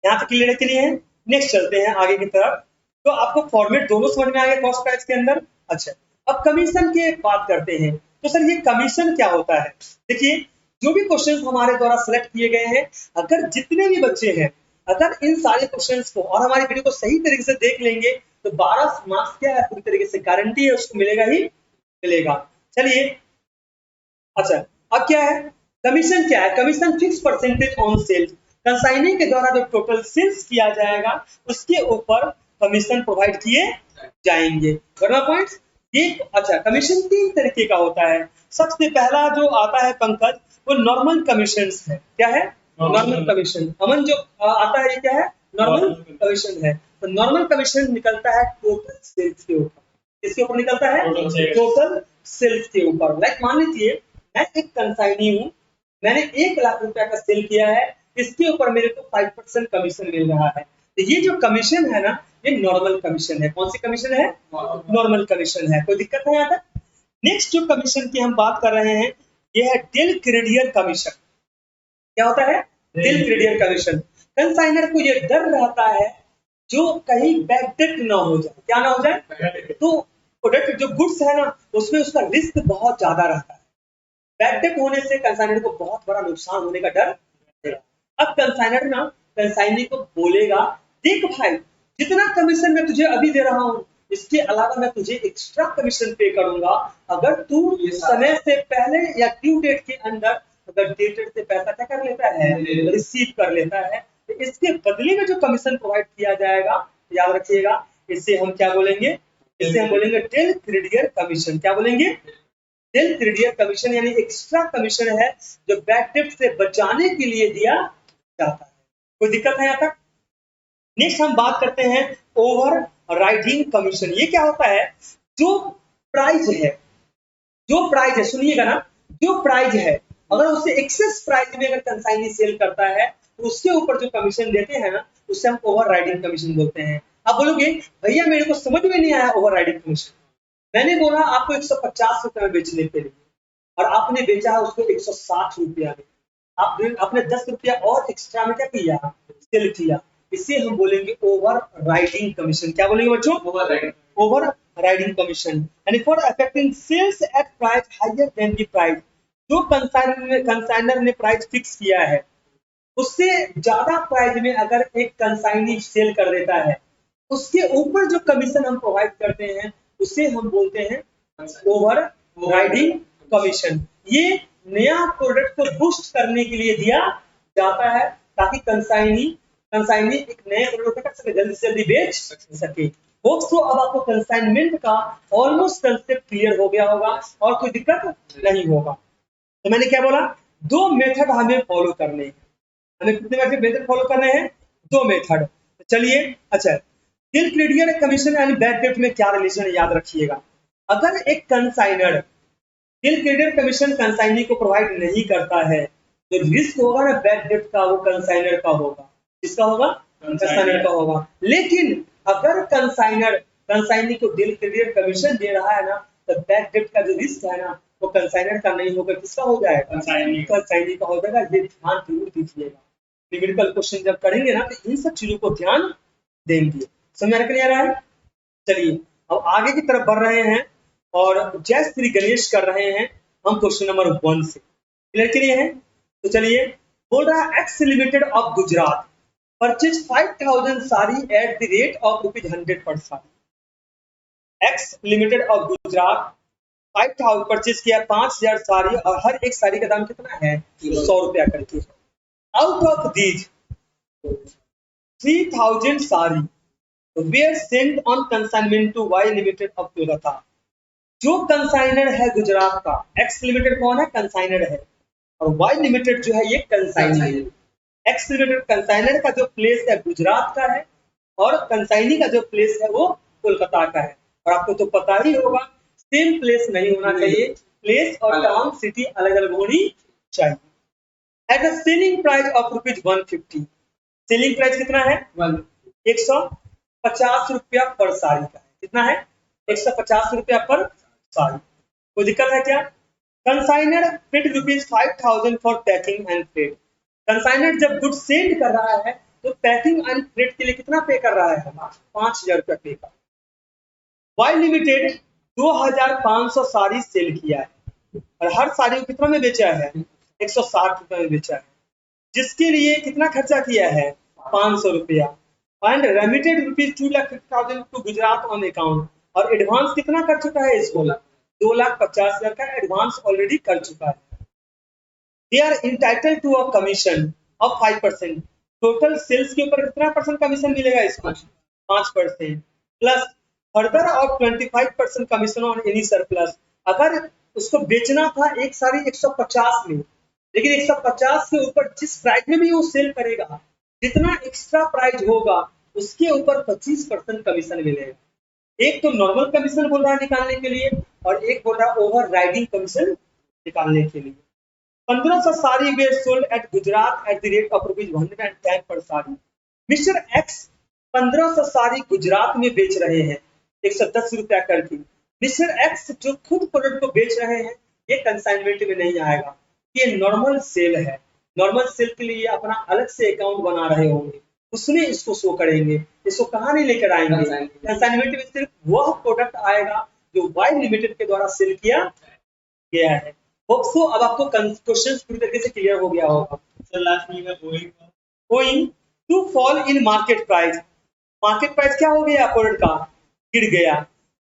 यहाँ पे क्लियर है कि नहीं है? नेक्स्ट चलते हैं आगे की तरफ। तो आपको फॉर्मेट दोनों समझ में आ गया कॉस्ट प्राइस के अंदर। अच्छा, अब कमीशन की बात करते हैं। तो सर ये कमीशन क्या होता है? देखिए, जो भी क्वेश्चन हमारे द्वारा सिलेक्ट किए गए हैं, अगर जितने भी बच्चे हैं अगर इन सारे क्वेश्चंस को और हमारी वीडियो को सही तरीके से देख लेंगे तो 12 मार्क्स क्या है पूरी तरीके से गारंटी है उसको मिलेगा ही मिलेगा। चलिए, अच्छा, अब क्या है? कमीशन क्या है? Commission fix percentage on sales. Consignee के द्वारा जो टोटल सेल्स किया जाएगा उसके ऊपर कमीशन प्रोवाइड किए जाएंगे। पॉइंट्स ये। अच्छा, कमीशन 3 तरीके का होता है। सबसे पहला जो आता है पंकज, वो नॉर्मल कमीशन है। क्या है? Normal commission. अमन जो आता है ये क्या है? नॉर्मल कमीशन है। तो नॉर्मल कमीशन निकलता है टोटल सेल्स के ऊपर। किसके ऊपर निकलता है? टोटल सेल्स के ऊपर। लाइक मान लीजिए मैं एक कंसाइनी हूँ, मैंने 1 लाख रुपया का सेल किया है, इसके ऊपर मेरे को 5% कमीशन मिल रहा है। तो ये जो कमीशन है ना, ये नॉर्मल कमीशन है। कौन सी कमीशन है? नॉर्मल कमीशन है। कोई दिक्कत है यहाँ तक? नेक्स्ट जो कमीशन की हम बात कर रहे हैं ये है डेल क्रेडियर कमीशन। क्या होता है? Del क्रेडियर commission. कंसाइनर को ये डर रहता है जो कहीं बैकडेट ना हो जाए। क्या ना हो जाए? तो प्रोडक्ट जो गुड्स है ना उसमें उसका रिस्क बहुत ज्यादा रहता है। बैकडेट होने से कंसाइनर को बहुत बड़ा नुकसान होने का डर है। अब कंसाइनर ना कंसाइनी को बोलेगा, देख भाई, जितना कमीशन मैं तुझे अभी दे रहा हूँ इसके अलावा मैं तुझे एक्स्ट्रा कमीशन पे करूंगा अगर तू समय से पहले या ड्यू डेट के अंदर अगर डेटेड से पैसा क्या कर लेता है? रिसीव कर लेता है। तो इसके बदले में जो कमीशन प्रोवाइड किया जाएगा, याद रखिएगा, इसे हम क्या बोलेंगे? इसे हम बोलेंगे डेल क्रेडियर कमीशन। क्या बोलेंगे? डेल क्रेडियर कमीशन, यानी एक्स्ट्रा कमीशन है जो बैकडेट से बचाने के लिए दिया जाता है। कोई दिक्कत है यहाँ तक? नेक्स्ट हम बात करते हैं ओवर राइडिंग कमीशन। ये क्या होता है? जो प्राइस है, जो प्राइस है, सुनिएगा ना, जो प्राइस है अगर उससे एक्सेस प्राइस में अगर कंसाइनी सेल करता है तो उसके ऊपर जो कमीशन देते हैं ना उससे हम ओवर राइडिंग कमीशन बोलते हैं। आप बोलोगे भैया मेरे को समझ में नहीं आया ओवर राइडिंग कमीशन। मैंने बोला आपको 150 रुपए में बेचने के लिए और आपने बेचा है उसको 160 रुपया में। आपने 10 रुपया और एक्स्ट्रा में क्या किया? सेल किया। इसे हम बोलेंगे ओवर राइडिंग कमीशन। क्या बोलेंगे बच्चों? Overriding commission. यानी for affecting sales at price higher than the price. जो कंसाइनर ने प्राइस फिक्स किया है उससे ज्यादा प्राइस में अगर एक कंसाइनी सेल कर देता है उसके ऊपर जो कमीशन हम प्रोवाइड करते हैं उसे हम बोलते हैं ओवर राइडिंग कमीशन। ये नया प्रोडक्ट को बूस्ट करने के लिए दिया जाता है ताकि कंसाइनी एक नए प्रोडक्ट कर सके, जल्दी से जल्दी बेच सके। होप्स अब आपको कंसाइनमेंट का ऑलमोस्ट कंसेप्ट क्लियर हो गया होगा और कोई दिक्कत नहीं होगा। तो मैंने क्या बोला? 2 मेथड हमें फॉलो करने हैं। हमें कितने मेथड फॉलो करने हैं? 2 मेथड। चलिए, अच्छा, del credere commission and bad debt में क्या रिलेशन है, याद रखिएगा। अगर एक consignor del credere commission consignee को प्रोवाइड नहीं करता है तो रिस्क होगा ना बैड डेट का, वो कंसाइनर का होगा। किसका होगा? कंसाइनर का होगा। लेकिन अगर कंसाइनर कंसाइनी को बिल क्रेडियर कमीशन दे रहा है ना, तो बैड डेट का जो रिस्क है ना वो कंसाइनर का नहीं होगा, किसका हो जाएगा? कंसाइनी का हो जाएगा। ये ध्यान जरूर दीजिएगा, न्यूमेरिकल क्वेश्चन जब करेंगे ना तो इन सब चीजों को ध्यान देंगे। समझ में क्लियर है? चलिए अब आगे की तरफ बढ़ रहे हैं और जय श्री गणेश कर रहे हैं हम क्वेश्चन नंबर 1 से। क्लियर के लिए है? तो चलिए, बोल रहा है x limited of Gujarat purchase 5000 sari eight the rate of ₹100 पर sari. X limited of Gujarat 5000 purchase किया, 5000 साड़ी, और हर एक साड़ी का दाम कितना है? 100 रुपया करके। Out of these 3000 sari were sent on consignment to Y limited of Kolkata. जो कंसाइनर है गुजरात का, एक्स लिमिटेड कौन है? कंसाइनर है, और वाई लिमिटेड जो है ये कंसाइनर है। एक्स लिमिटेड कंसाइनर का जो प्लेस है गुजरात का है, और कंसाइनी का जो प्लेस है वो कोलकाता का है। और आपको तो पता ही होगा सेम प्लेस नहीं होना चाहिए, प्लेस और टाउन सिटी अलग अलग होनी चाहिए। At the selling price of ₹150, selling price कितना है? 150 रुपया पर साड़ी का है। कितना है? 150 रुपया पर साड़ी। कोई दिक्कत है क्या? Consignor paid ₹5000 for packing and freight. Consignor जब गुड सेंड कर रहा है तो पैकिंग एंड फ्रेट के लिए कितना पे कर रहा है? 5000 रुपया पे कर। वाई लिमिटेड 2500 साड़ी सेल किया है, और हर साड़ी को कितना में बेचा है? 160 रुपया में बेचा है, जिसके लिए कितना खर्चा किया है? 500 रुपया। And remitted ₹2,50,000 to Gujarat on account, और एडवांस कितना कर चुका है इसको? 2,50,000 का एडवांस ऑलरेडी कर चुका है। They are entitled to a commission of 5%। Total sales के ऊपर कितना परसेंट कमीशन मिलेगा इसको? 5%, plus further of 25% commission on any surplus. अगर उसको बेचना था एक साड़ी 150 में, लेकिन 150 के ऊपर जिस प्राइस में भी वो सेल करेगा, जितना एक्स्ट्रा प्राइस होगा उसके ऊपर 25% कमीशन मिलेगा। एक तो नॉर्मल कमीशन बोल रहा है निकालने के लिए, और एक बोल रहा है ओवर राइडिंग कमीशन निकालने के लिए। 1500 sari were sold at Gujarat at the rate of ₹110 per sari. Mister X 1500 sari Gujarat में बेच रहे हैं 110 रुपया करके। मिस्टर एक्स जो खुद प्रोडक्ट को बेच रहे हैं ये कंसाइनमेंट में नहीं आएगा, ये नॉर्मल सेल है। नॉर्मल सेल के लिए अपना अलग से अकाउंट बना रहे होंगे, उसमें इसको शो करेंगे। इसको कहाँ नहीं लेकर आएंगे? कंसाइनमेंट में सिर्फ वह प्रोडक्ट आएगा जो वाई लिमिटेड के द्वारा सेल किया गया है। होप्सो अब आपको क्वेश्चन पूरी तरीके से क्लियर हो गया होगा। Going to fall in market price. Market price क्या हो गया? प्रोडक्ट का गिर गया।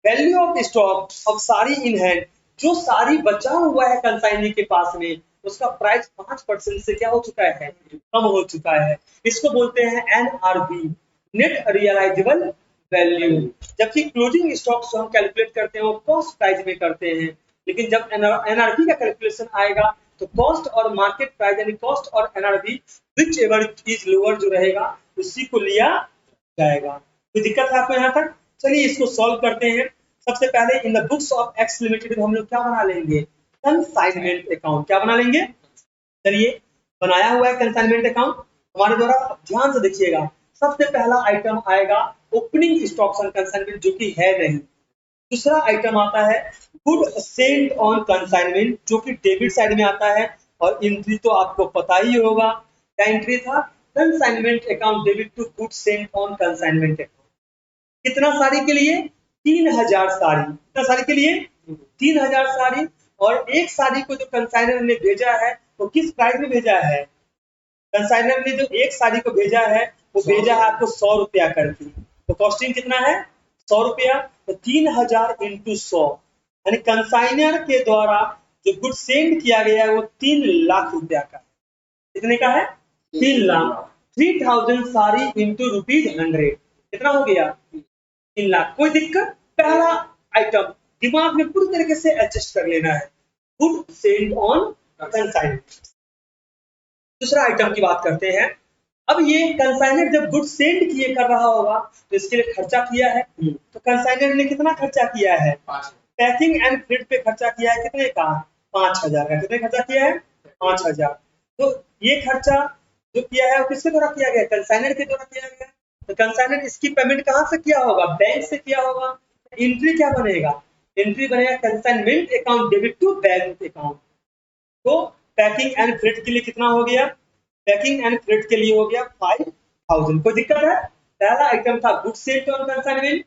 Value of stock of sari in hand, जो साड़ी बचा हुआ है कंसाइनी के पास में, उसका प्राइस 5% से क्या हो चुका है? कम हो चुका है। इसको बोलते हैं NRV, नेट रियलाइजेबल वैल्यू। जबकि क्लोजिंग स्टॉक जो हम कैलकुलेट करते हैं वो कॉस्ट प्राइस में करते हैं, लेकिन जब NRV का कैलकुलेशन आएगा तो कॉस्ट और मार्केट प्राइस यानी कॉस्ट और NRV which ever is lower जो रहेगा उसी को लिया जाएगा। कोई दिक्कत है आपको यहाँ तक? चलिए इसको सॉल्व करते हैं। सबसे पहले in the books of x limited हम लोग क्या बना लेंगे? Consignment account. क्या बना लेंगे? चलिए बनाया हुआ है कंसाइनमेंट अकाउंट हमारे द्वारा। ध्यान से देखिएगा, सबसे पहला आइटम आएगा ओपनिंग स्टॉक्स ऑन कंसाइनमेंट, जो कि है नहीं। दूसरा आइटम आता है गुड सेंट ऑन कंसाइनमेंट, जो कि डेबिट साइड में आता है। और एंट्री तो आपको पता ही होगा, क्या एंट्री था? Consignment account debit to good sent on consignment account. कितना साड़ी के लिए? 3000 साड़ी। कितना साड़ी के लिए? 3000 साड़ी। और एक साड़ी को जो कंसाइनर ने भेजा है वो किस प्राइस में भेजा है? कंसाइनर ने जो एक साड़ी को भेजा है वो भेजा है आपको 100 रुपया करके। तो कॉस्टिंग कितना है? 100 रुपया। तो 3000 इंटू 100, यानी कंसाइनर के द्वारा जो गुड सेंड किया गया है वो 3 लाख रुपया का है। कितने का है? 3 लाख। 3000 साड़ी इंटू ₹100 कितना हो गया? 3 लाख। कोई दिक्कत? पहला आइटम दिमाग में पूरी तरीके से एडजस्ट कर लेना है, गुड सेल्ड ऑन कंसाइनमेंट। दूसरा आइटम की बात करते हैं। अब ये कंसाइनर जब गुड सेंड किए कर रहा होगा तो इसके लिए खर्चा किया है, तो कंसाइनर ने कितना खर्चा किया है, पैकिंग एंड फ्रेट पे खर्चा किया है कितने का, 5,000 का। कितने खर्चा किया है, 5,000। तो ये खर्चा जो किया है वो किसके द्वारा किया गया, कंसाइनर के द्वारा किया गया। तो कंसाइनर इसकी पेमेंट कहाँ से किया होगा, बैंक से किया होगा। एंट्री क्या बनेगा, एंट्री बनेगा consignment account debit to bank account. तो पैकिंग एंड फ्रेट के लिए कितना हो गया, पैकिंग एंड फ्रेट के लिए हो गया 5,000। कोई दिक्कत है, पहला आइटम था गुड सेंड ऑन कंसाइनमेंट,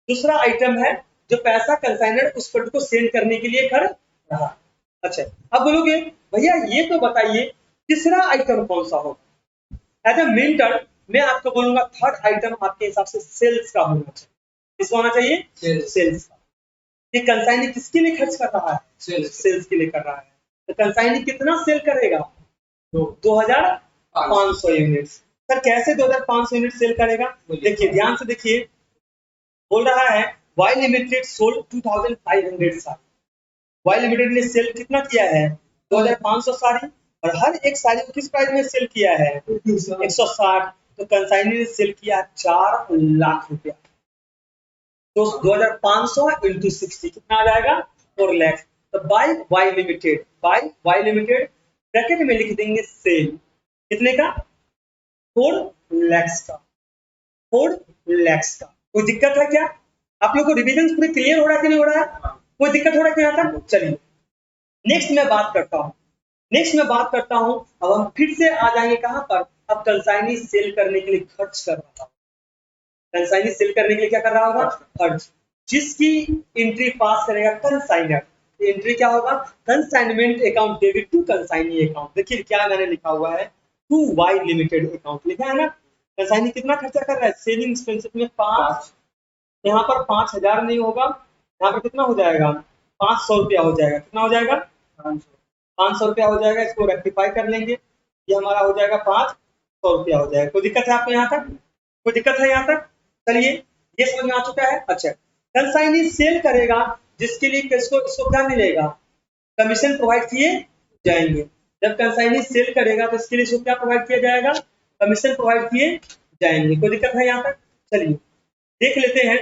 दूसरा आइटम है जो पैसा कंसाइनर उस फंड को सेंड करने के लिए कर रहा। अच्छा, अब बोलोगे भैया ये तो बताइए तीसरा आइटम कौन सा होगा। एज ए मेन टर्म मैं आपको बोलूंगा थर्ड आइटम आपके हिसाब से सेल्स का होना चाहिए। किसका होना चाहिए, सेल्स का। ये कंसाइनर किसके लिए खर्च कर रहा है, सेल्स के लिए कर रहा है। तो कंसाइनर कितना सेल करेगा, 2,500 यूनिट्स। सर कैसे 2,500 यूनिट सेल करेगा, देखिए ध्यान से देखिए, बोल रहा है Y limited sold 2,500 sari. Y limited ने सेल कितना किया है, 2,500 साड़ी, और हर एक साड़ी को किस प्राइस में सेल किया है, 160। तो कंसाइनर ने सेल किया 4 लाख रुपया। तो 2,500 इंटू 60 कितना आ जाएगा, 4 लाख। तो by Y limited, by Y limited bracket में लिख देंगे सेल कितने का, 4 लाख का, 4 लाख का। कोई दिक्कत है क्या, आप लोग को रिविजन पूरे क्लियर हो रहा है कि नहीं हो रहा है, कोई दिक्कत हो रहा है क्या यहाँ तक। चलिए नेक्स्ट मैं बात करता हूँ, नेक्स्ट मैं बात करता हूँ। अब हम फिर से आ जाएंगे कहां पर, अब कंसाइनर सेल करने के लिए खर्च कर रहा था, कंसाइनर सेल करने के लिए क्या कर रहा होगा, खर्च। जिसकी एंट्री पास करेगा कंसाइनर, एंट्री क्या होगा, consignment account debit to consignee account. देखिए क्या मैंने लिखा हुआ है, टू वाई लिमिटेड अकाउंट लिखा है ना। कंसाइनी कितना खर्चा कर रहा है, सेलिंग एक्सपेंसेस में 5, यहाँ पर 5,000 नहीं होगा, यहाँ पर कितना हो जाएगा, 500 रुपया हो जाएगा। कितना हो जाएगा, 500 रुपया हो जाएगा। इसको रेक्टिफाई कर लेंगे, ये हमारा हो जाएगा 500 रुपया हो जाएगा। कोई दिक्कत है आपको यहाँ तक, कोई दिक्कत है यहाँ तक। चलिए ये समझ में आ चुका है। अच्छा, कंसाइनी सेल करेगा जिसके लिए इसको क्या मिलेगा, कमीशन प्रोवाइड किए जाएंगे। जब कंसाइनी सेल करेगा तो इसके लिए इसको क्या प्रोवाइड किया जाएगा, कमीशन प्रोवाइड किए जाएंगे। कोई दिक्कत है यहाँ तक। चलिए देख लेते हैं,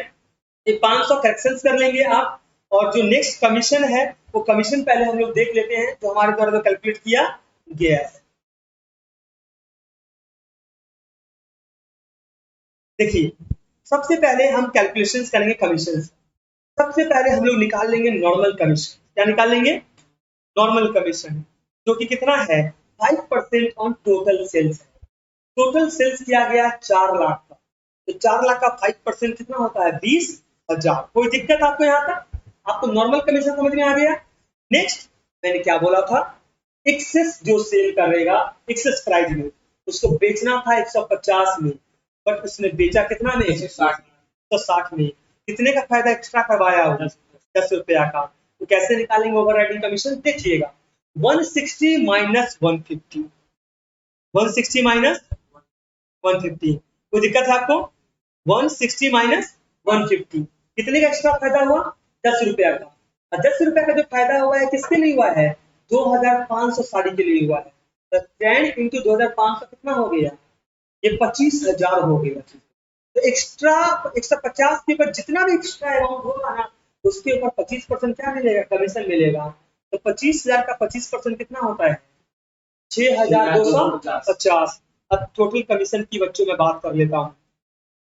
ये 500 करेक्शंस कर लेंगे आप, और जो नेक्स्ट कमीशन है वो कमीशन पहले हम लोग देख लेते हैं जो हमारे द्वारा कैलकुलेट किया गया है। देखिए सबसे पहले हम कैलकुलेशंस करेंगे कमीशन। सबसे पहले हम लोग निकाल लेंगे नॉर्मल कमीशन। क्या निकाल लेंगे, नॉर्मल कमीशन, जो कि कितना है, 5% ऑन टोटल सेल्स है। टोटल सेल्स किया गया 4 लाख का, तो 4 लाख का 5% कितना होता है, 20,000। कोई दिक्कत आपको यहाँ तक, आपको नॉर्मल कमीशन समझ में आ गया। नेक्स्ट मैंने क्या बोला था, एक्सेस जो सेल करेगा एक्सेस प्राइस में, उसको बेचना था 150 में, बट उसने बेचा कितना में, 160 में। कितने का फायदा एक्स्ट्रा करवाया, 10 रुपया का। तो कैसे निकालेंगे ओवरराइडिंग कमीशन, देखिएगा 160 माइनस 150, 160 माइनस 150। कोई दिक्कत है आपको, 160 माइनस 150 कितने का एक्स्ट्रा फायदा हुआ, 10 रुपया का। और 10 रुपया का जो फायदा हुआ है किसके लिए हुआ है, 2,500 साड़ी के लिए हुआ है। तो 10 इंटू 2,500 कितना हो गया, ये 25,000 हो गया। तो एक्स्ट्रा 150 के ऊपर जितना भी एक्स्ट्रा अमाउंट होगा ना, उसके ऊपर 25% क्या मिलेगा, कमीशन मिलेगा। तो 25,000 का 25% कितना होता है, 6,250। अब टोटल कमीशन की बच्चों में बात कर लेता हूँ,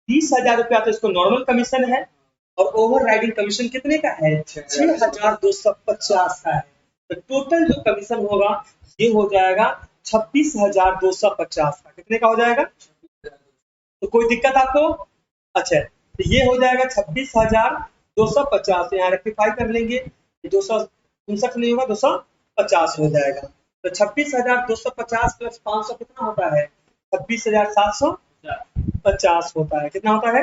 20,000 रुपया तो इसको नॉर्मल कमीशन है, और ओवर राइडिंग कमीशन कितने का है, 6,250 का है। तो टोटल जो कमीशन होगा ये हो जाएगा 26,250 का। कितने का हो जाएगा, तो कोई दिक्कत आपको। अच्छा, तो ये हो जाएगा 26,250, यहाँ रेक्टिफाई कर लेंगे, 259 नहीं होगा, 250 हो जाएगा। तो 26,250 प्लस 500 कितना होता है, 26,750 होता है। कितना होता है,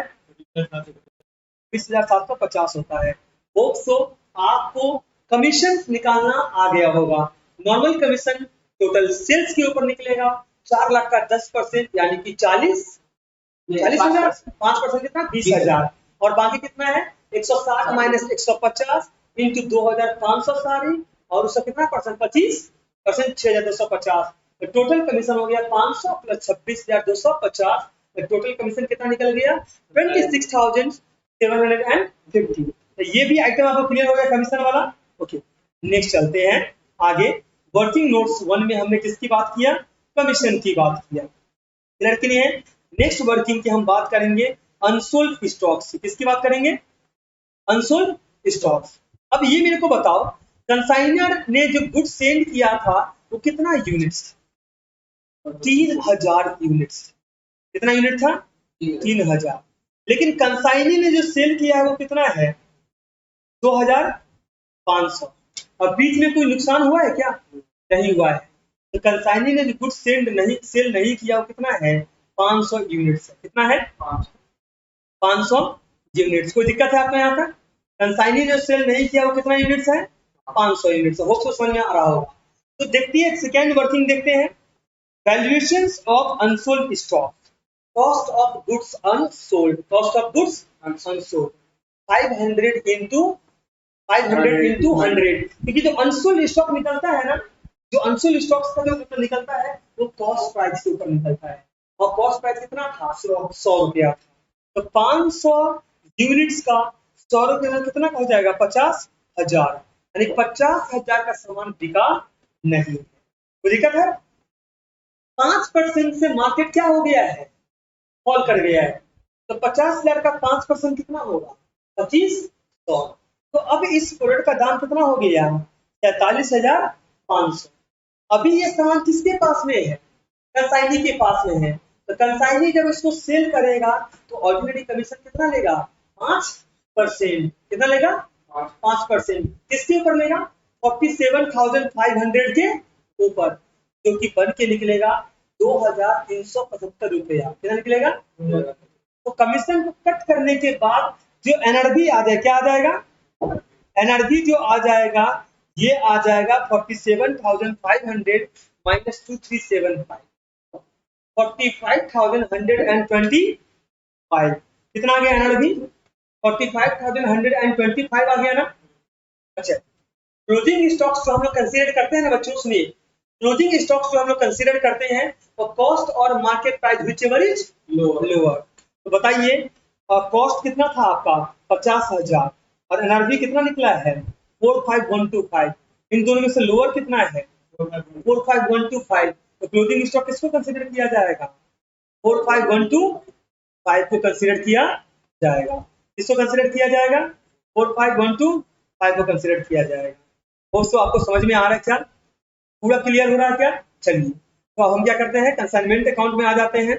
26,750 होता है। होप सो आपको कमीशन निकालना आ गया होगा। नॉर्मल कमीशन टोटल सेल्स के ऊपर निकलेगा, 4 लाख का 10% यानी कि 40,000, 5% कितना, 20,000, और बाकी कितना है, 160 माइनस 150 इंटू 2,500 सारी, और उसका कितना परसेंट, 25%, 6,250। तो टोटल कमीशन हो गया 500 प्लस 26,250, टोटल कमीशन कितना निकल गया 26,750। तो ये भी आइटम आपको क्लियर हो गया कमीशन वाला। ओके, नेक्स्ट चलते हैं आगे। वर्किंग नोट्स 1 में हमने किसकी बात किया, कमीशन की बात किया, क्लियर कि नहीं है। नेक्स्ट वर्किंग की हम बात करेंगे अनसोल्ड स्टॉक्स, किसकी बात करेंगे, अनसोल्ड स्टॉक्स। अब ये मेरे को बताओ, कंसाइनर ने जो गुड सेंड किया था वो कितना यूनिट्स, 3,000 यूनिट्स। कितना यूनिट था, 3,000। लेकिन कंसाइनी ने जो सेल किया है वो कितना है, 2,500। अब बीच में कोई नुकसान हुआ है क्या, नहीं हुआ है। तो कंसाइनी ने जो गुड सेल नहीं किया वो कितना है, 500 यूनिट्स। कितना है, 500 यूनिट्स। कोई दिक्कत है आपको यहाँ पर, कंसाइनी जो सेल नहीं किया वो कितना यूनिट्स है, 500 यूनिट्स। होप तो समझ में आ रहा होगा। तो देखते हैं सेकेंड वर्किंग, देखते हैं valuations of unsold stock, cost of goods unsold, cost of goods unsold 500 into 500 into 100, क्योंकि जो अनसोल्ड स्टॉक निकलता है ना, जो अनसोल्ड स्टॉक्स का जो निकलता है वो कॉस्ट प्राइस के ऊपर निकलता है, और कॉस्ट प्राइस कितना था, 100 रुपया। तो 500 यूनिट्स का 100 रुपये में कितना हो जाएगा, 50,000, यानी 50,000 का सामान बिका नहीं। तो दिक्कत है, 5% से मार्केट क्या हो गया है, फॉल कर गया है। तो 50,000 का 5% कितना होगा, 2500। तो अब इस प्रोडक्ट का दाम कितना हो गया, 43,500। अभी ये सामान किसके पास में है, कंसाइनी के पास में है। तो कंसाइनी जब इसको सेल करेगा तो ऑर्डिनरी कमीशन कितना लेगा, 5%। कितना लेगा, 5%। किसके ऊपर लेगा, 47,500 के ऊपर, जो कि बन के निकलेगा 2,375 रुपया। कितना निकलेगा, तो कमीशन को कट करने के बाद जो एनआरबी आ जाए, क्या आ जाएगा, एनआरबी जो आ जाएगा ये आ जाएगा 47,500 माइनस 2375, 45,125। कितना आ गया एनआरबी, 45,125 आ गया ना। अच्छा, क्लोजिंग स्टॉक्स जो हम लोग कंसीडर करते हैं ना बच्चों, सुनिए, क्लोजिंग स्टॉक्स जो हम लोग कंसीडर करते हैं वो कॉस्ट और market price whichever is lower. तो बताइए, कॉस्ट कितना था आपका 50,000 और एनआरबी कितना निकला है 45,125, इन दोनों में से लोअर कितना है 45,125। तो क्लोजिंग स्टॉक किसको कंसीडर किया जाएगा, 45,125 को कंसीडर किया जाएगा। किसको कंसीडर किया जाएगा, 45,125 को कंसीडर किया जाएगा। दोस्तों आपको समझ में आ रहा है क्या, पूरा क्लियर हो रहा है क्या। चलिए, तो हम क्या करते हैं, कंसाइनमेंट अकाउंट में आ जाते हैं।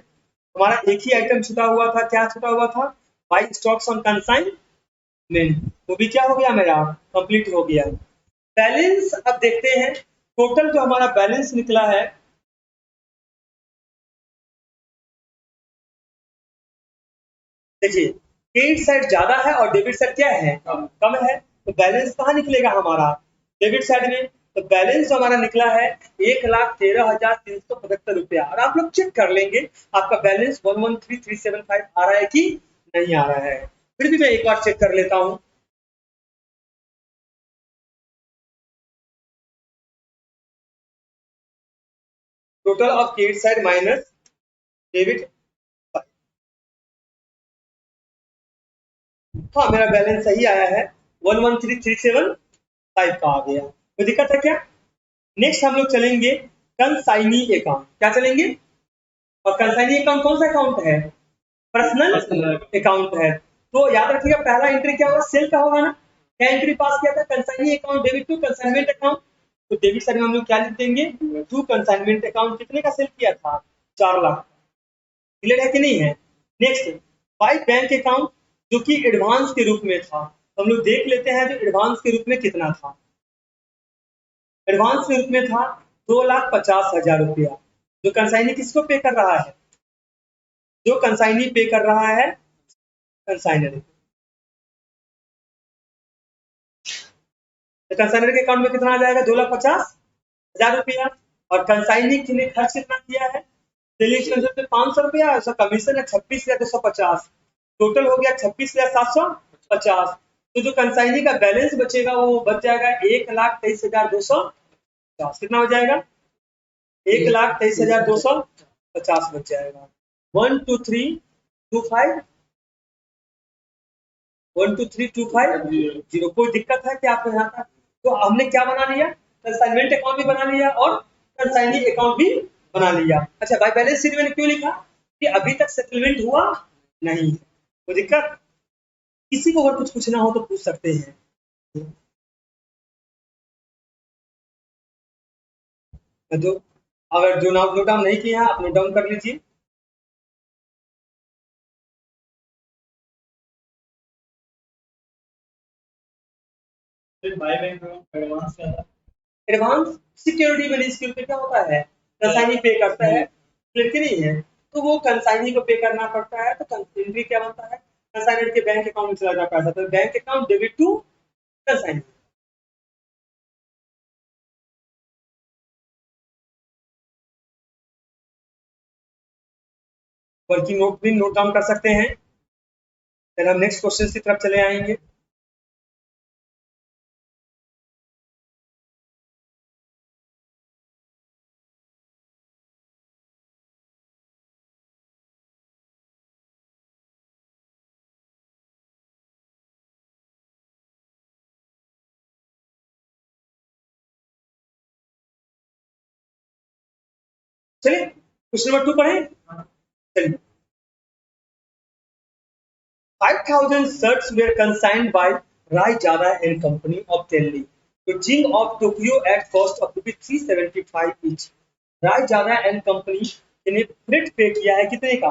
हमारा एक ही आइटम छुटा हुआ था, क्या छुटा हुआ था, बाई स्टॉक्स ऑन कंसाइनमेंट, वो भी क्या हो गया मेरा, कंप्लीट हो गया। बैलेंस अब देखते हैं, टोटल जो हमारा बैलेंस निकला है, देखिए क्रेडिट साइड ज्यादा है और डेबिट साइड क्या है, कम है। तो बैलेंस कहाँ निकलेगा हमारा, डेबिट साइड में। तो बैलेंस हमारा निकला है 1,13,375 रुपया। और आप लोग चेक कर लेंगे आपका बैलेंस 113,375 आ रहा है कि नहीं आ रहा है। फिर भी मैं एक बार चेक कर लेता हूं। Total of credit side minus debit, हाँ मेरा बैलेंस सही आया है, 113,375 का आ गया। कोई दिक्कत है क्या। नेक्स्ट हम लोग चलेंगे कंसाइनी अकाउंट, क्या चलेंगे, और कंसाइनी अकाउंट कौन सा अकाउंट है, पर्सनल अकाउंट है। तो याद रखिएगा पहला एंट्री क्या होगा, सेल का होगा ना। क्या एंट्री पास किया था, consignee account debit to consignment account. तो डेबिट साइड में हम लोग क्या लिख देंगे, टू कंसाइनमेंट अकाउंट कितने का सेल किया था, 4 लाख। क्लियर है कि नहीं है। नेक्स्ट बाई बैंक अकाउंट, जो कि एडवांस के रूप में था। तो हम लोग देख लेते हैं जो एडवांस के रूप में कितना था। एडवांस के रूप में था 2,50,000 रुपया। जो कंसाइनी किसको पे कर रहा है, जो कंसाइनी पे कर रहा है कंसाइनर। तो कंसाइनर के अकाउंट में कितना आ जाएगा, 2,50,000 रुपया। और कंसाइनी ने खर्च कितना किया है, सेलिंग एक्सपेंसेस पे 500 रुपया, उसका कमीशन है 26,250, टोटल हो गया 26,750। तो जो कंसाइनी का बैलेंस बचेगा वो बच जाएगा 1,23,250। कितना हो जाएगा, 1,23,250 बच जाएगा। 12325 कोई दिक्कत है क्या आपको यहाँ तक? तो हमने क्या बना लिया, कंसाइनमेंट अकाउंट भी बना लिया और कंसाइनिंग अकाउंट भी बना लिया। अच्छा भाई, बैलेंस शीट मैंने क्यों लिखा कि अभी तक सेटलमेंट हुआ नहीं, कोई दिक्कत? किसी को अगर कुछ पूछना हो तो पूछ सकते हैं। जो अगर जो नोट डाउन नहीं किया आप नोट डाउन कर लीजिए। एडवांस सिक्योरिटी मनी स्कीम पे क्या होता है, कंसाइनी पे करता है, क्लियर की नहीं है, तो वो कंसाइनी को पे करना पड़ता है। तो कंसाइनी क्या बनता है, कंसाइनर के बैंक अकाउंट में चला जाता है, तो bank account debit to consignee. Working note भी नोट डाउन कर सकते हैं। फिर हम नेक्स्ट क्वेश्चन की तरफ चले आएंगे। चलिए क्वेश्चन नंबर 2 पढ़ें। चलिए, 5,000 shirts were consigned by Raijada and Company of Delhi to Jing of Tokyo at cost of rupees 375 each. Raijada and Company ने फ्रेट पे किया है कितने का,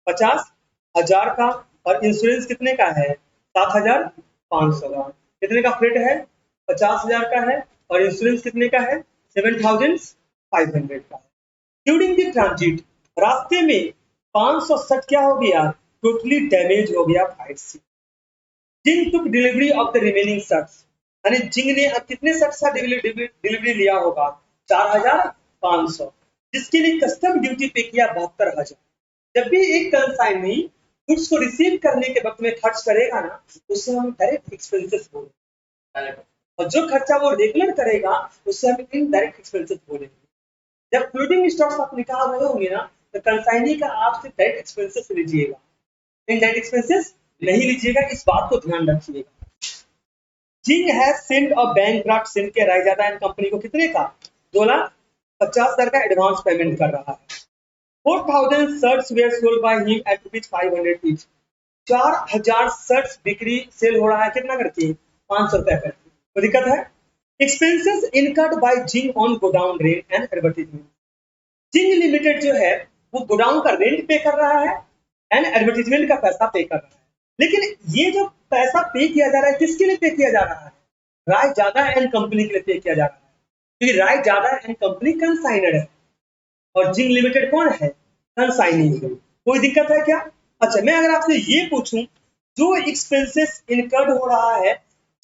50,000 का, और इंश्योरेंस कितने का है, 7,500 का। कितने का फ्रेट है, 50,000 का है, और इंश्योरेंस कितने का है, 7,500 का है। ड्यूरिंग द ट्रांजिट, रास्ते में 560 क्या हो गया, टोटली डैमेज हो गया फाइट से। Jing took delivery of the remaining shirts, यानी जिंग ने अब कितने शर्ट्स का डिलीवरी लिया होगा, 4,500, जिसके लिए कस्टम ड्यूटी पे किया 72,000। जब भी एक कंसाइनी गुड्स को रिसीव करने के वक्त में खर्च करेगा ना, उससे हम डायरेक्ट एक्सपेंसेस बोलेंगे, और जो खर्चा वो रेगुलर करेगा उससे हम इनडायरेक्ट एक्सपेंसेस बोलेंगे। जब फ्लोटिंग स्टॉक्स आप निकाल रहे होंगे ना, तो कंसाइनी का आपसे डायरेक्ट एक्सपेंसेस लीजिएगा, इनडायरेक्ट एक्सपेंसेस नहीं लीजिएगा, इस बात को ध्यान रखिएगा। Jing has send a bank draft send K Raizada and company को कितने का, 2,50,000 का एडवांस पेमेंट कर रहा है। 4,000 shirts were sold by him at ₹500 each. 4,000 shirts बिक्री सेल हो रहा है कितना करके, 500 रुपया करके। कोई दिक्कत है? Expenses incurred by Zing on godown rent and advertisement. Zing limited जो है वो गोडाउन का रेंट पे कर रहा है एंड एडवर्टाइजमेंट का पैसा पे कर रहा है। लेकिन ये जो पैसा पे किया जा रहा है किसके लिए पे किया जा रहा है, राय जादा एंड कंपनी के लिए पे किया जा रहा है, क्योंकि राय जादा एंड कंपनी कंसाइनर है और जिंग लिमिटेड कौन है, कंसाइनी। कोई दिक्कत है क्या? अच्छा, मैं अगर आपसे ये पूछूं, जो एक्सपेंसेस इनकर्ड हो रहा है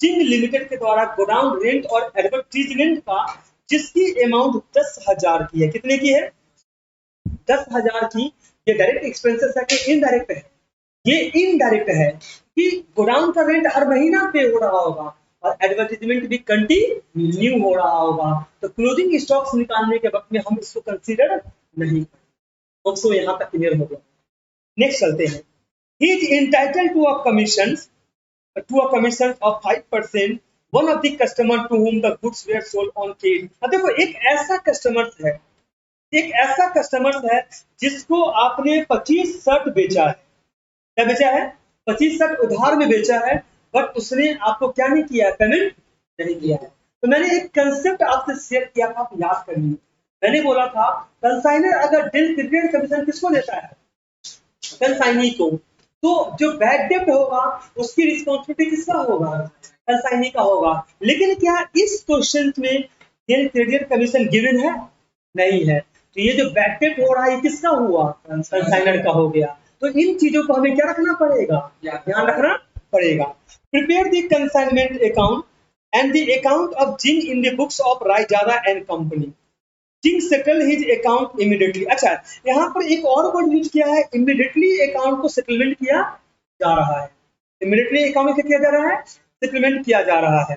जिंग लिमिटेड के द्वारा गोडाउन रेंट और एडवर्टीजमेंट का, जिसकी अमाउंट 10,000 की है, कितने की है, 10,000 की, ये डायरेक्ट एक्सपेंसेस है कि इनडायरेक्ट है, ये इनडायरेक्ट है कि गोडाउन का रेंट हर महीना पे हो रहा होगा और एडवर्टीजमेंट भी कंटिन्यू हो रहा होगा, तो क्लोजिंग स्टॉक्स निकालने के वक्त में हम इसको कंसीडर नहीं करेंगे। तो यहाँ तक क्लियर हो गया। नेक्स्ट चलते हैं। He is entitled to a commission of 5% one of the customer to whom the goods were sold on credit। अब देखो, एक ऐसा कस्टमर है, एक ऐसा कस्टमर है जिसको आपने 25 शर्ट बेचा है, क्या बेचा है, 25 शर्ट उधार में बेचा है, बट उसने आपको क्या नहीं किया, पेमेंट नहीं किया है। तो मैंने एक कंसेप्ट आपसे शेयर किया था, आप याद करिए। मैंने बोला था कंसाइनर अगर डिल क्रिकेट कमीशन किसको देता है, कंसाइनी को, तो जो बैड डेब्ट होगा उसकी रिस्पॉन्सिबिलिटी किसका होगा, कंसाइनी का होगा। लेकिन क्या इस क्वेश्चन में डिल क्रेडिट कमीशन गिवन है, नहीं है, तो ये जो बैड डेब्ट हो रहा है किसका हुआ, कंसाइनर का हो गया। तो इन चीजों को हमें क्या रखना पड़ेगा, ध्यान रखना पड़ेगा। Prepare the consignment account and the account of Jing in the books of Raizada and company. Jing settle his account immediately. अच्छा, यहाँ पर एक और वर्ड यूज किया है, इमीडिएटली अकाउंट को सेटलमेंट किया जा रहा है। इमीडिएटली अकाउंट में किया जा रहा है, सेटलमेंट किया जा रहा है।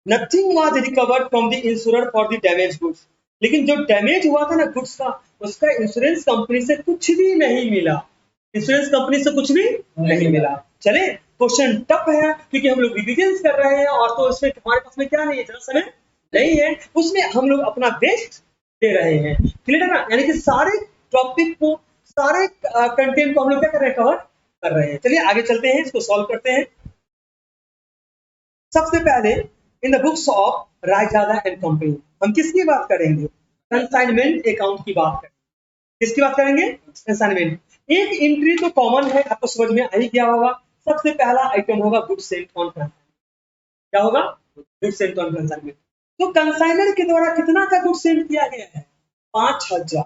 Nothing was recovered from the insurer for the damage goods. लेकिन जो डैमेज हुआ था ना गुड्स का, उसका इंश्योरेंस कंपनी से कुछ भी नहीं मिला, इंश्योरेंस कंपनी से कुछ भी नहीं मिला। चले, क्वेश्चन टफ है क्योंकि हम लोग रिविजन कर रहे हैं और तो उसमें हमारे पास में क्या नहीं है, इतना समय नहीं है, उसमें हम लोग अपना बेस्ट दे रहे हैं। क्लियर है ना? यानी कि सारे टॉपिक को, सारे कंटेंट को हम लोग क्या कर रहे हैं, कवर कर रहे हैं। चलिए आगे चलते हैं, इसको सॉल्व करते हैं। सबसे पहले in the books of Raizada and company हम किसकी बात करेंगे, कंसाइनमेंट अकाउंट की बात करेंगे। किसकी बात करेंगे, कंसाइनमेंट। एक एंट्री तो कॉमन है, आपको समझ में आ ही गया होगा। सबसे पहला आइटम होगा गुड सेंट ऑन कंसाइनमेंट। क्या होगा, गुड सेंट ऑन कंसाइनमेंट। तो कंसाइनर के द्वारा कितना का गुड सेंट किया गया है, 5000।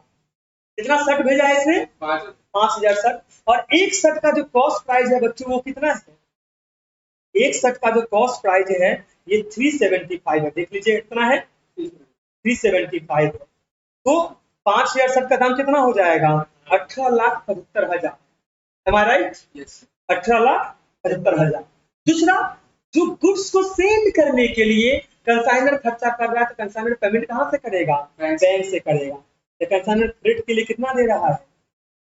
कितना शर्ट भेजा है इसने, 5000 शर्ट। और एक शर्ट का जो कॉस्ट प्राइस है बच्चों वो कितना है, एक शर्ट का जो कॉस्ट प्राइस है ये 375 है। देख लीजिए कितना है, 375 है। तो 5000 शर्ट का दाम कितना हो जाएगा, 18,75,000। एम आई राइट, 18,75,000। दूसरा, जो गुड्स को सेंड करने के लिए कंसाइनर खर्चा कर रहा है, तो कंसाइनर पेमेंट कहां से करेगा, बैंक से करेगा। तो कंसाइनर फ्रेट के लिए कितना दे रहा है,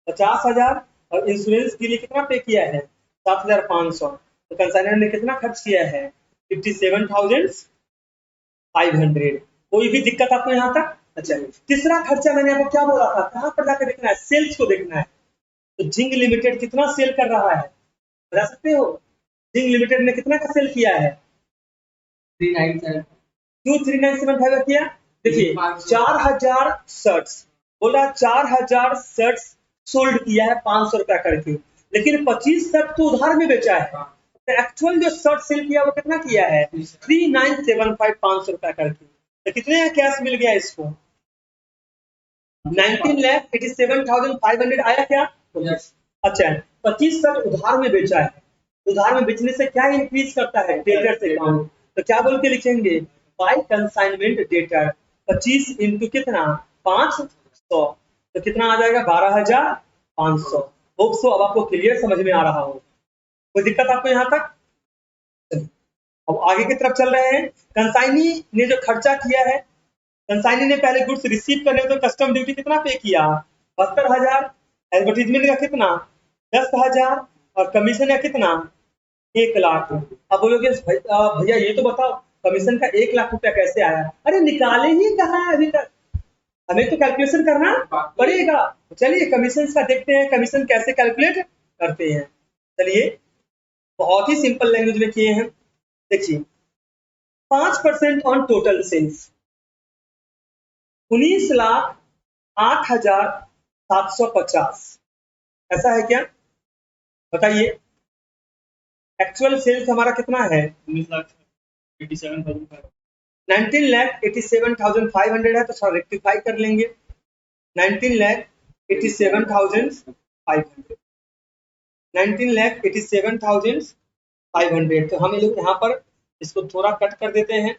50,000। और इंश्योरेंस के लिए कितना पे किया है, 7,500। तो कंसाइनर ने कितना खर्च किया है, 57,500। कोई भी दिक्कत आपको यहाँ तक? अच्छा, तीसरा खर्चा मैंने आपको क्या बोला था, कहां पर जाकर देखना है, सेल्स को देखना है। तो जिंक लिमिटेड कितना सेल कर रहा है, बता सकते हो, जिंक लिमिटेड ने कितना का सेल किया है, 397। क्यों 3975 किया, देखिए 4000 शर्ट्स बोला, 4000 शर्ट्स सोल्ड किया है 500 रुपया करके, लेकिन 25 शर्ट तो उधार में बेचा है। तो एक्चुअल जो शर्ट सेल किया वो कितना किया है, 3975, 500 रुपया करके। तो कितने का कैश मिल गया इसको, 19,87,500 आया क्या? yes. अच्छा, 25 शर्ट उधार में बेचा है। उधार में बेचने से क्या इंक्रीज करता है, डेटर्स अकाउंट। तो क्या बोल के लिखेंगे, बाय कंसाइनमेंट डेटर 25 इंटू कितना, 500। तो कितना आ जाएगा, 12,500। होप सो अब आपको क्लियर समझ में आ रहा हो, कोई दिक्कत आपको यहाँ तक? अब आगे की तरफ चल रहे हैं। कंसाइनी ने जो खर्चा किया है, कंसाइनी ने पहले गुड्स रिसीव करने तो कस्टम ड्यूटी कितना पे किया, 72,000। एडवर्टीजमेंट का कितना, 10,000। और कमीशन का कितना, 1,00,000। अब बोलोगे भैया ये तो बताओ कमीशन का 1,00,000 रुपया कैसे आया? अरे निकाले ही कहा है अभी तक, हमें तो कैलकुलेशन करना पड़ेगा। चलिए कमीशन का देखते हैं, कमीशन कैसे कैलकुलेट करते हैं। चलिए बहुत ही सिंपल लैंग्वेज में किए हैं। देखिए 5% ऑन टोटल सेल्स, 19,08,750। ऐसा है क्या, बताइए। एक्चुअल सेल्स हमारा कितना है, 19,87,500 है, तो थोड़ा रेक्टिफाई कर लेंगे, 19,87,500, 19,87,500। तो हम लोग यहाँ पर इसको थोड़ा कट कर देते हैं।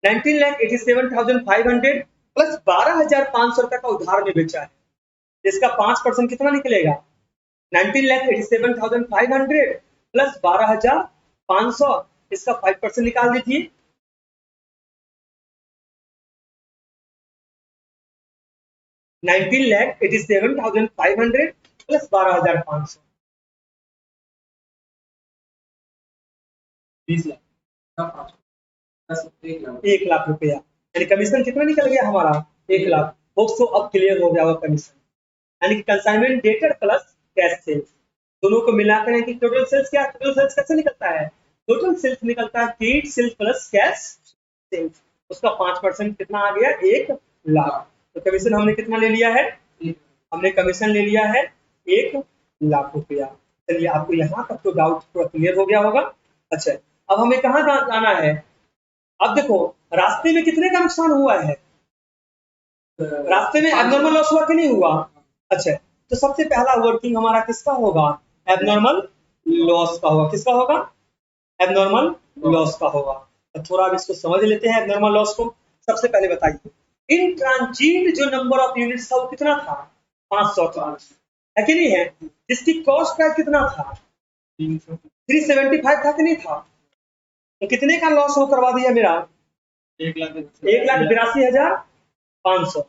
19,87,500 प्लस 12,500 रुपए का उधार में बेचा है, इसका 5% कितना निकलेगा, 19,87,500 प्लस 12,500, इसका 5% निकाल दीजिए। 19,87,500 प्लस 12,500, 1,00,000 रुपया। यानी कमीशन कितना निकल गया हमारा, 1,00,000। तो अब क्लियर हो गया होगा कमीशन, यानी कि consignment debtor plus cash sales दोनों को मिलाकर कि टोटल सेल्स क्या, टोटल सेल्स कैसे निकलता है, टोटल सेल्स निकलता है credit sales plus cash sales. उसका 5% कितना आ गया, 1,00,000। तो कमीशन हमने कितना ले लिया है, हमने कमीशन ले लिया है 1,00,000 रुपया। चलिए आपको यहाँ तक तो डाउट पूरा क्लियर हो गया होगा। अच्छा, अब हमें कहाँ जाना है, अब देखो रास्ते में कितने का नुकसान हुआ है, रास्ते में एबनॉर्मल लॉस हुआ कि नहीं हुआ। अच्छा, तो सबसे पहला वर्किंग हमारा किसका होगा, एबनॉर्मल लॉस का होगा। किसका होगा, एबनॉर्मल लॉस का होगा। तो थोड़ा अब इसको समझ लेते हैं एबनॉर्मल लॉस को। सबसे पहले बताइए, इन ट्रांजिट जो नंबर ऑफ यूनिट्स था वो कितना था, 500 था, है कि नहीं है, जिसकी कॉस्ट प्राइस कितना था, 375 था कि नहीं था? तो कितने का लॉस हो करवा दिया मेरा? 1,82,500।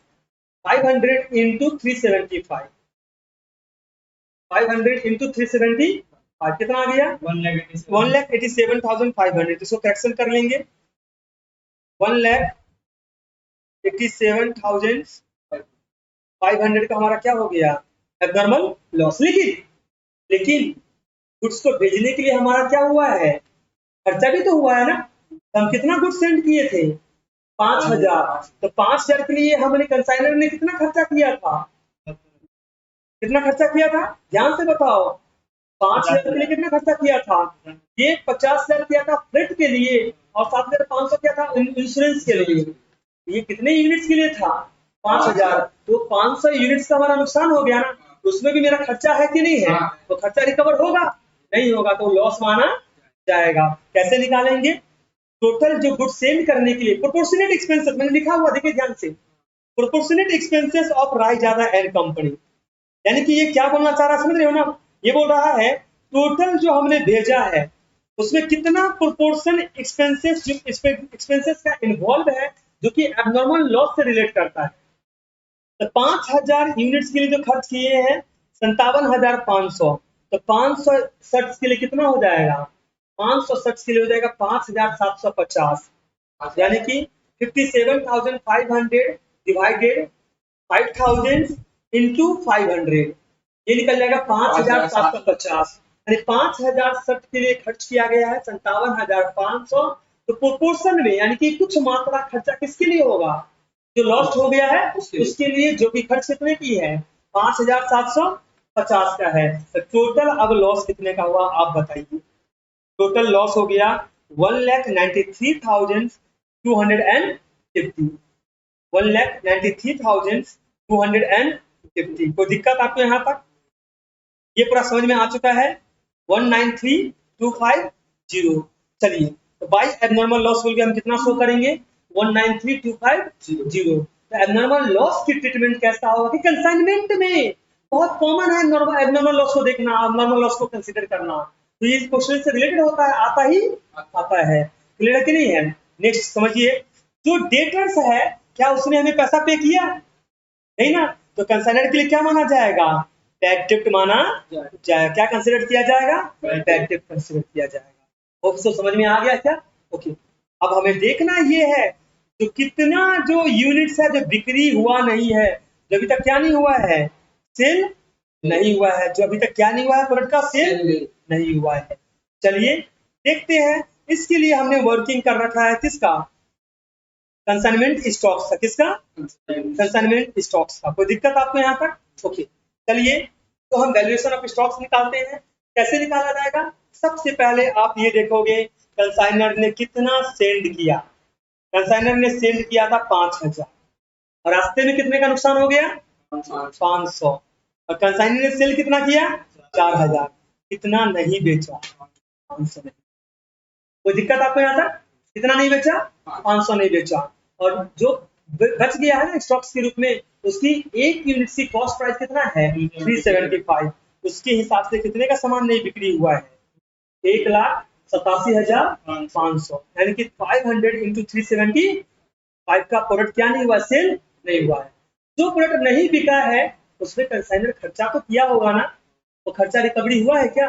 500 इंटू 375, 500 इंटू 375 कितना आ गया? 1,87,500। इसको करेक्शन कर लेंगे। 1,87,500 का हमारा क्या हो गया? Abnormal loss. लेकिन गुड्स को भेजने के लिए हमारा क्या हुआ है? खर्चा भी तो हुआ है ना। तो हम कितना गुड्स सेंड किए थे? 5,000। तो 5,000 के लिए हमने कंसाइनर ने कितना खर्चा किया था? कितना खर्चा किया था? ध्यान से बताओ। 5,000 के लिए कितना खर्चा किया था? ये 50,000 किया था फ्रेट के लिए और 7,500 किया था इंश्योरेंस के लिए। ये कितने यूनिट्स के लिए था? 5,000। तो 500 यूनिट्स का हमारा नुकसान हो गया ना। उसमें भी मेरा खर्चा है कि नहीं है? तो खर्चा रिकवर होगा? नहीं होगा तो लॉस माना जाएगा। कैसे निकालेंगे? टोटल जो गुड सेल करने के लिए प्रोपोर्शनेट एक्सपेंसेस मैंने लिखा हुआ, देखिए ध्यान से। Proportionate expenses of Raizada and company, यानी कि ये क्या बोलना चाह रहा है, समझ रहे हो ना? ये बोल रहा है टोटल जो हमने भेजा है उसमें कितना प्रोपोर्शन एक्सपेंसेस का इन्वॉल्व है जो कि एबनॉर्मल लॉस से रिलेट करता है। तो 5,000 यूनिट्स के लिए जो खर्च किए हैं 57,500। तो 500 शर्ट्स के लिए कितना हो जाएगा? 500 शर्ट्स के लिए हो जाएगा 5,750, यानी कि 57,500 डिवाइडेड 5,000 इंटू 500, ये निकल जाएगा 5,750। यानी 5,000 शर्ट के लिए खर्च किया गया है 57,500। तो प्रोपोर्शन में यानी कि कुछ मात्रा खर्चा किसके लिए होगा? जो लॉस्ट हो गया है उसके लिए, जो कि खर्च कितने की है? 5,750 का है। तो टोटल अब लॉस कितने का हुआ आप बताइए? टोटल लॉस हो गया 1,93,250। 1,93,250। कोई दिक्कत आपको यहाँ तक? ये पूरा समझ में आ चुका है? 1,93,250। चलिए तो बाई एबनॉर्मल लॉस बोल के हम कितना शो करेंगे? 1,93,250। तो एबनॉर्मल लॉस की ट्रीटमेंट कैसा होगा कि कंसाइनमेंट में बहुत कॉमन है एबनॉर्मल लॉस को देखना, एबनॉर्मल लॉस को कंसीडर करना। तो ये इस क्वेश्चन से रिलेटेड होता है, आता है। क्लियर है कि नहीं है? नेक्स्ट समझिए, जो डेटर्स है क्या उसने हमें पैसा पे किया? नहीं ना। तो कंसाइनर के लिए क्या माना जाएगा? बैड डेब्ट माना जाएगा। क्या कंसीडर किया जाएगा? बैड डेब्ट कंसीडर किया जाएगा। होप सो समझ में आ गया क्या? ओके। अब हमें देखना ये है तो कितना जो यूनिट्स है जो बिक्री हुआ नहीं है, जो अभी तक क्या नहीं हुआ है? सेल नहीं हुआ है। जो अभी तक क्या नहीं हुआ है? प्रोडक्ट का सेल नहीं हुआ है। चलिए देखते हैं। इसके लिए हमने वर्किंग कर रखा है किसका? कंसाइनमेंट स्टॉक्स का। किसका? कंसाइनमेंट स्टॉक्स का। कोई दिक्कत आपको यहाँ तक? ओके चलिए तो हम वैल्यूएशन ऑफ स्टॉक्स निकालते हैं। कैसे निकाला जाएगा? सबसे पहले आप ये देखोगे कंसाइनर ने कितना सेंड किया। कंसाइनर ने सेंड किया था 5,000 और रास्ते में कितने का नुकसान हो गया? 500। और कंसाइनर ने सेल कितना किया? 4,000। कितना नहीं बेचा? 500 नहीं। कोई दिक्कत आपको यहाँ तक? कितना नहीं बेचा? 500 नहीं बेचा। और जो बच गया है ना स्टॉक्स के रूप में, उसकी एक यूनिट की कॉस्ट प्राइस कितना है? 375। उसके हिसाब से कितने का सामान नहीं बिक्री हुआ है? 1,87,500, यानी कि 500 इंटू 375 का प्रोडक्ट क्या नहीं हुआ? सेल नहीं हुआ है। जो प्रोडक्ट नहीं बिका है उसमें कंसाइनर खर्चा तो किया होगा ना, तो खर्चा रिकवरी हुआ है क्या?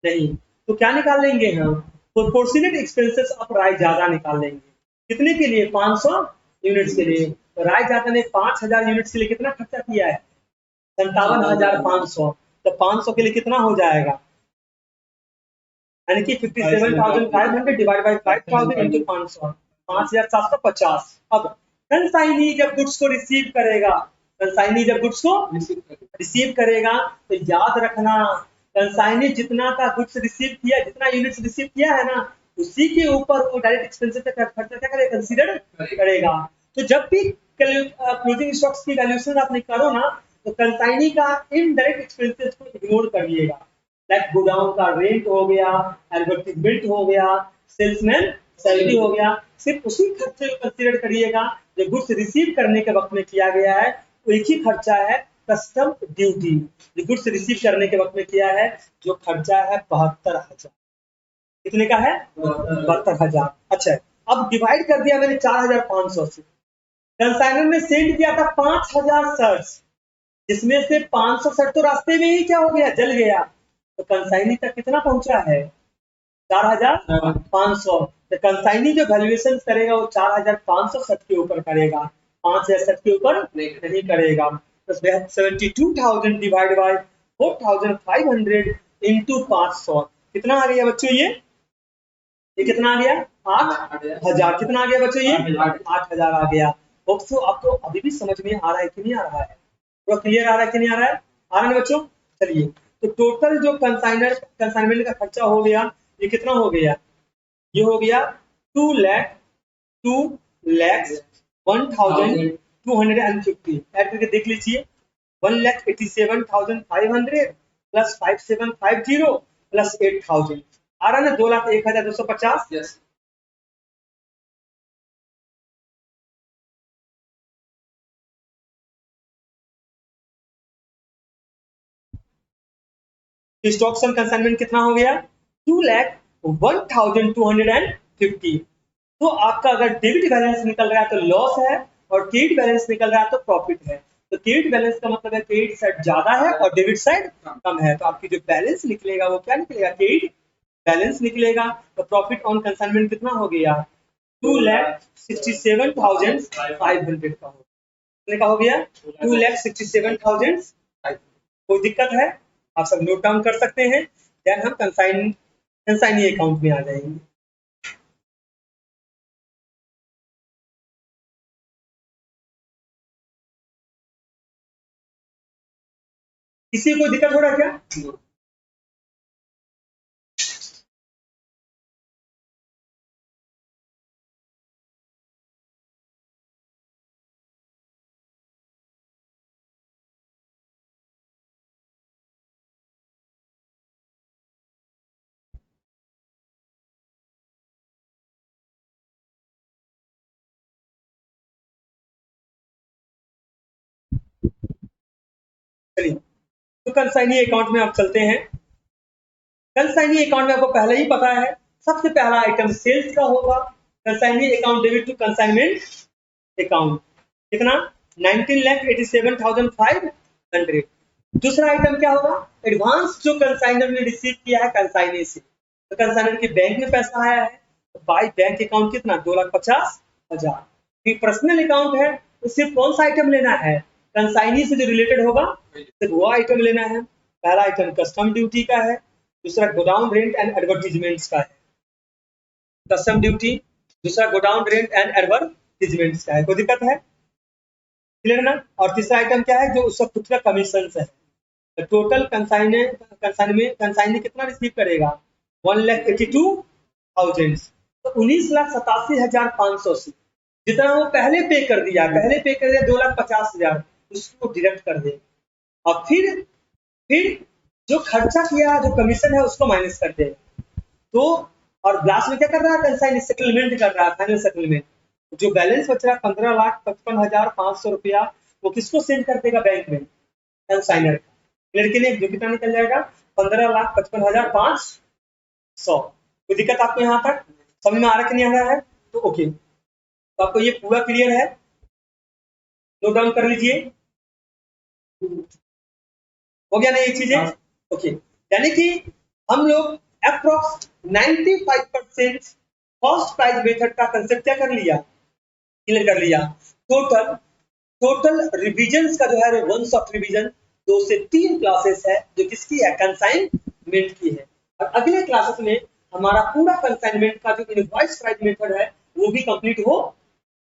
नहीं। तो क्या निकाल लेंगे हम? प्रोपोर्शनेट एक्सपेंसेस ऑफ रायजादा निकाल लेंगे। कितने के लिए? 500 यूनिट्स के लिए। तो रायजादा ने 5,000 यूनिट्स के लिए कितना खर्चा किया है? 57,500। तो 500 के लिए कितना हो जाएगा? यानी कि 57,500 डिवाइड बाई 5,000 इंटू 500, 5,750। अब कंसाइनी जब गुड्स को रिसीव करेगा, कंसाइनी जब गुड्स को रिसीव करेगा तो याद रखना कंसाइनी जितना का गुड्स रिसीव किया, जितना यूनिट्स रिसीव किया है ना, उसी के ऊपर वो डायरेक्ट एक्सपेंसेस का खर्चा क्या करेगा? कंसीडर करेगा। तो जब भी क्लोजिंग स्टॉक्स की वैल्यूएशन आप निकालो ना, तो कंसाइनी का इनडायरेक्ट एक्सपेंसेस को इग्नोर करिएगा। लाइक गोडाउन का रेंट हो गया, एडवर्टाइजमेंट हो गया, सेल्समैन सैलरी हो गया, सिर्फ उसी खर्चे को कंसीडर करिएगा जो गुड्स रिसीव करने के वक्त में किया गया है। वो एक ही खर्चा है कस्टम ड्यूटी गुड्स रिसीव करने के वक्त में किया है, जो खर्चा है 72,000। कितने का है? 72,000। अच्छा, अब डिवाइड कर दिया मैंने 4,500 से। कंसाइनर ने सेंड किया था 5,000 शर्ट्स, जिसमें से 500 शर्ट तो रास्ते में ही क्या हो गया, जल गया। तो कंसाइनी तक कितना पहुंचा है? 4,500। तो कंसाइनी जो वैल्यूएशन करेगा वो 4,500 शर्ट के ऊपर करेगा, 5,000 शर्ट के ऊपर नहीं करेगा। तो 72,000 डिवाइड बाय 4,500 इंटू 500 कितना आ गया बच्चों? ये कितना आ गया? 8,000। कितना आ गया बच्चों? ये 8,000 आ गया। तो आपको अभी भी समझ में आ रहा है कि नहीं आ रहा है? पूरा क्लियर आ रहा है कि नहीं आ रहा है? आ रहा है बच्चों? चलिए, तो टोटल जो कंसाइनमेंट का खर्चा हो गया, ये कितना हो गया? ये हो गया 2,01,250। ऐड करके देख लीजिए, 1,87,500 प्लस 5,750 प्लस 8,000 आ रहा है ना, 2,01,250। यस। स्टॉक्स ऑन कंसाइनमेंट कितना हो गया? 2,01,250। तो आपका अगर डेबिट बैलेंस निकल रहा है तो लॉस है, और क्रेडिट बैलेंस निकल रहा है तो प्रॉफिट है। तो क्रेडिट बैलेंस का मतलब है क्रेडिट साइड ज्यादा है और डेबिट साइड कम है, तो आपकी जो बैलेंस निकलेगा वो क्या निकलेगा? क्रेडिट बैलेंस निकलेगा। तो प्रॉफिट ऑन कंसाइनमेंट कितना हो गया? 2,67,500 का हो गया 2,67,500। कोई दिक्कत है? आप सब नोट डाउन कर सकते हैं। देन हम कंसाइनी अकाउंट में आ जाएंगे। किसी को दिक्कत हो रहा है क्या? चलिए, तो कंसाइनी अकाउंट में आप चलते हैं। कंसाइनी अकाउंट में आपको पहले ही पता है, सबसे पहला आइटम सेल्स का होगा। Consignee account debit to consignment account कितना? 19,87,500। दूसरा आइटम क्या होगा? एडवांस जो कंसाइनर ने रिसीव किया है कंसाइनी से, तो कंसाइनर के बैंक में पैसा आया है, तो बाई बैंक अकाउंट कितना? 2,50,000। पर्सनल अकाउंट है, तो सिर्फ कौन सा आइटम लेना है? कंसाइनी से जो रिलेटेड होगा सिर्फ वो आइटम लेना है। पहला आइटम कस्टम ड्यूटी का है, दूसरा गोडाउन रेंट एंड एडवर्टीजमेंट्स का है। कस्टम ड्यूटी, दूसरा गोडाउन रेंट एंड एडवर्टीजमेंट्स का है। कोई दिक्कत है? क्लियर ना? और तीसरा आइटम क्या है? जो उसका खुद का कमीशन है। तो टोटल कंसाइने कितना रिसीव करेगा? 1,82,000। तो 19,87,500 से जितना वो पहले पे कर दिया, 2,50,000 उसको डिडक्ट कर दे, और फिर जो खर्चा किया, जो कमीशन है उसको माइनस कर दे। तो और लास्ट में क्या कर रहा है? कंसाइन सेटलमेंट कर रहा है, फाइनल सेटलमेंट। जो बैलेंस बच रहा है 15,55,500 रुपया, वो किसको सेंड कर देगा? बैंक में, कंसाइनर। क्लियर के लिए जो कितना निकल जाएगा? 15,55,500। कोई दिक्कत आपको यहाँ तक समझ में आ रहा है कि नहीं आ रहा है? तो ओके, तो आपको ये पूरा क्लियर है? नोट डाउन कर लीजिए। हो गया ना ये चीजें? ओके, यानी कि हम लोग अप्रोक्स 95% कॉस्ट प्राइस मेथड का कंसेप्ट क्या कर लिया? क्लियर कर लिया। टोटल रिविजन का जो है वन शॉट रिविजन 2 से 3 क्लासेस है, जो किसकी है? कंसाइनमेंट की है। और अगले क्लासेस में हमारा पूरा कंसाइनमेंट का जो इनवॉइस प्राइस मेथड है वो भी कंप्लीट हो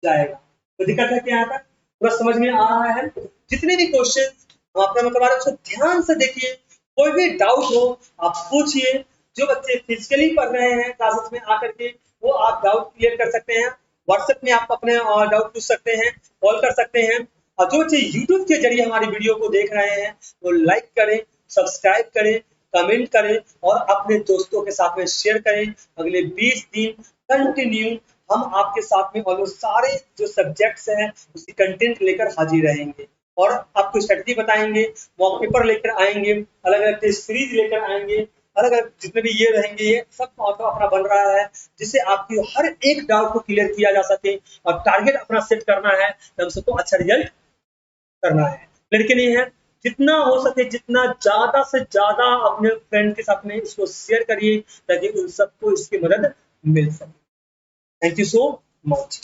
जाएगा। तो दिक्कत है क्या? यहाँ तक पूरा समझ में आ रहा है? जितने भी क्वेश्चन हम आपका मतलब उसको ध्यान से देखिए, कोई भी डाउट हो आप पूछिए। जो बच्चे फिजिकली पढ़ रहे हैं क्लासेस में आकर के, वो आप डाउट क्लियर कर सकते हैं। व्हाट्सएप में आप अपने डाउट पूछ सकते हैं, कॉल कर सकते हैं। और जो बच्चे यूट्यूब के जरिए हमारी वीडियो को देख रहे हैं वो लाइक करें, सब्सक्राइब करें, कमेंट करें और अपने दोस्तों के साथ में शेयर करें। अगले 20 दिन कंटिन्यू हम आपके साथ में ऑलमोस्ट सारे जो सब्जेक्ट्स हैं उसकी कंटेंट लेकर हाजिर रहेंगे। और आपको स्ट्रेटजी बताएंगे, मॉक पेपर लेकर आएंगे, अलग अलग टेस्ट सीरीज लेकर आएंगे, अलग अलग जितने भी ये रहेंगे, ये सब अपना बन रहा है जिससे आपकी हर एक डाउट को क्लियर किया जा सके। और टारगेट अपना सेट करना है कि हम सबको अच्छा रिजल्ट करना है, लड़के नहीं है। जितना हो सके, जितना ज्यादा से ज्यादा अपने फ्रेंड के साथ में इसको शेयर करिए ताकि उन सबको इसकी मदद मिल सके। Thank you so much.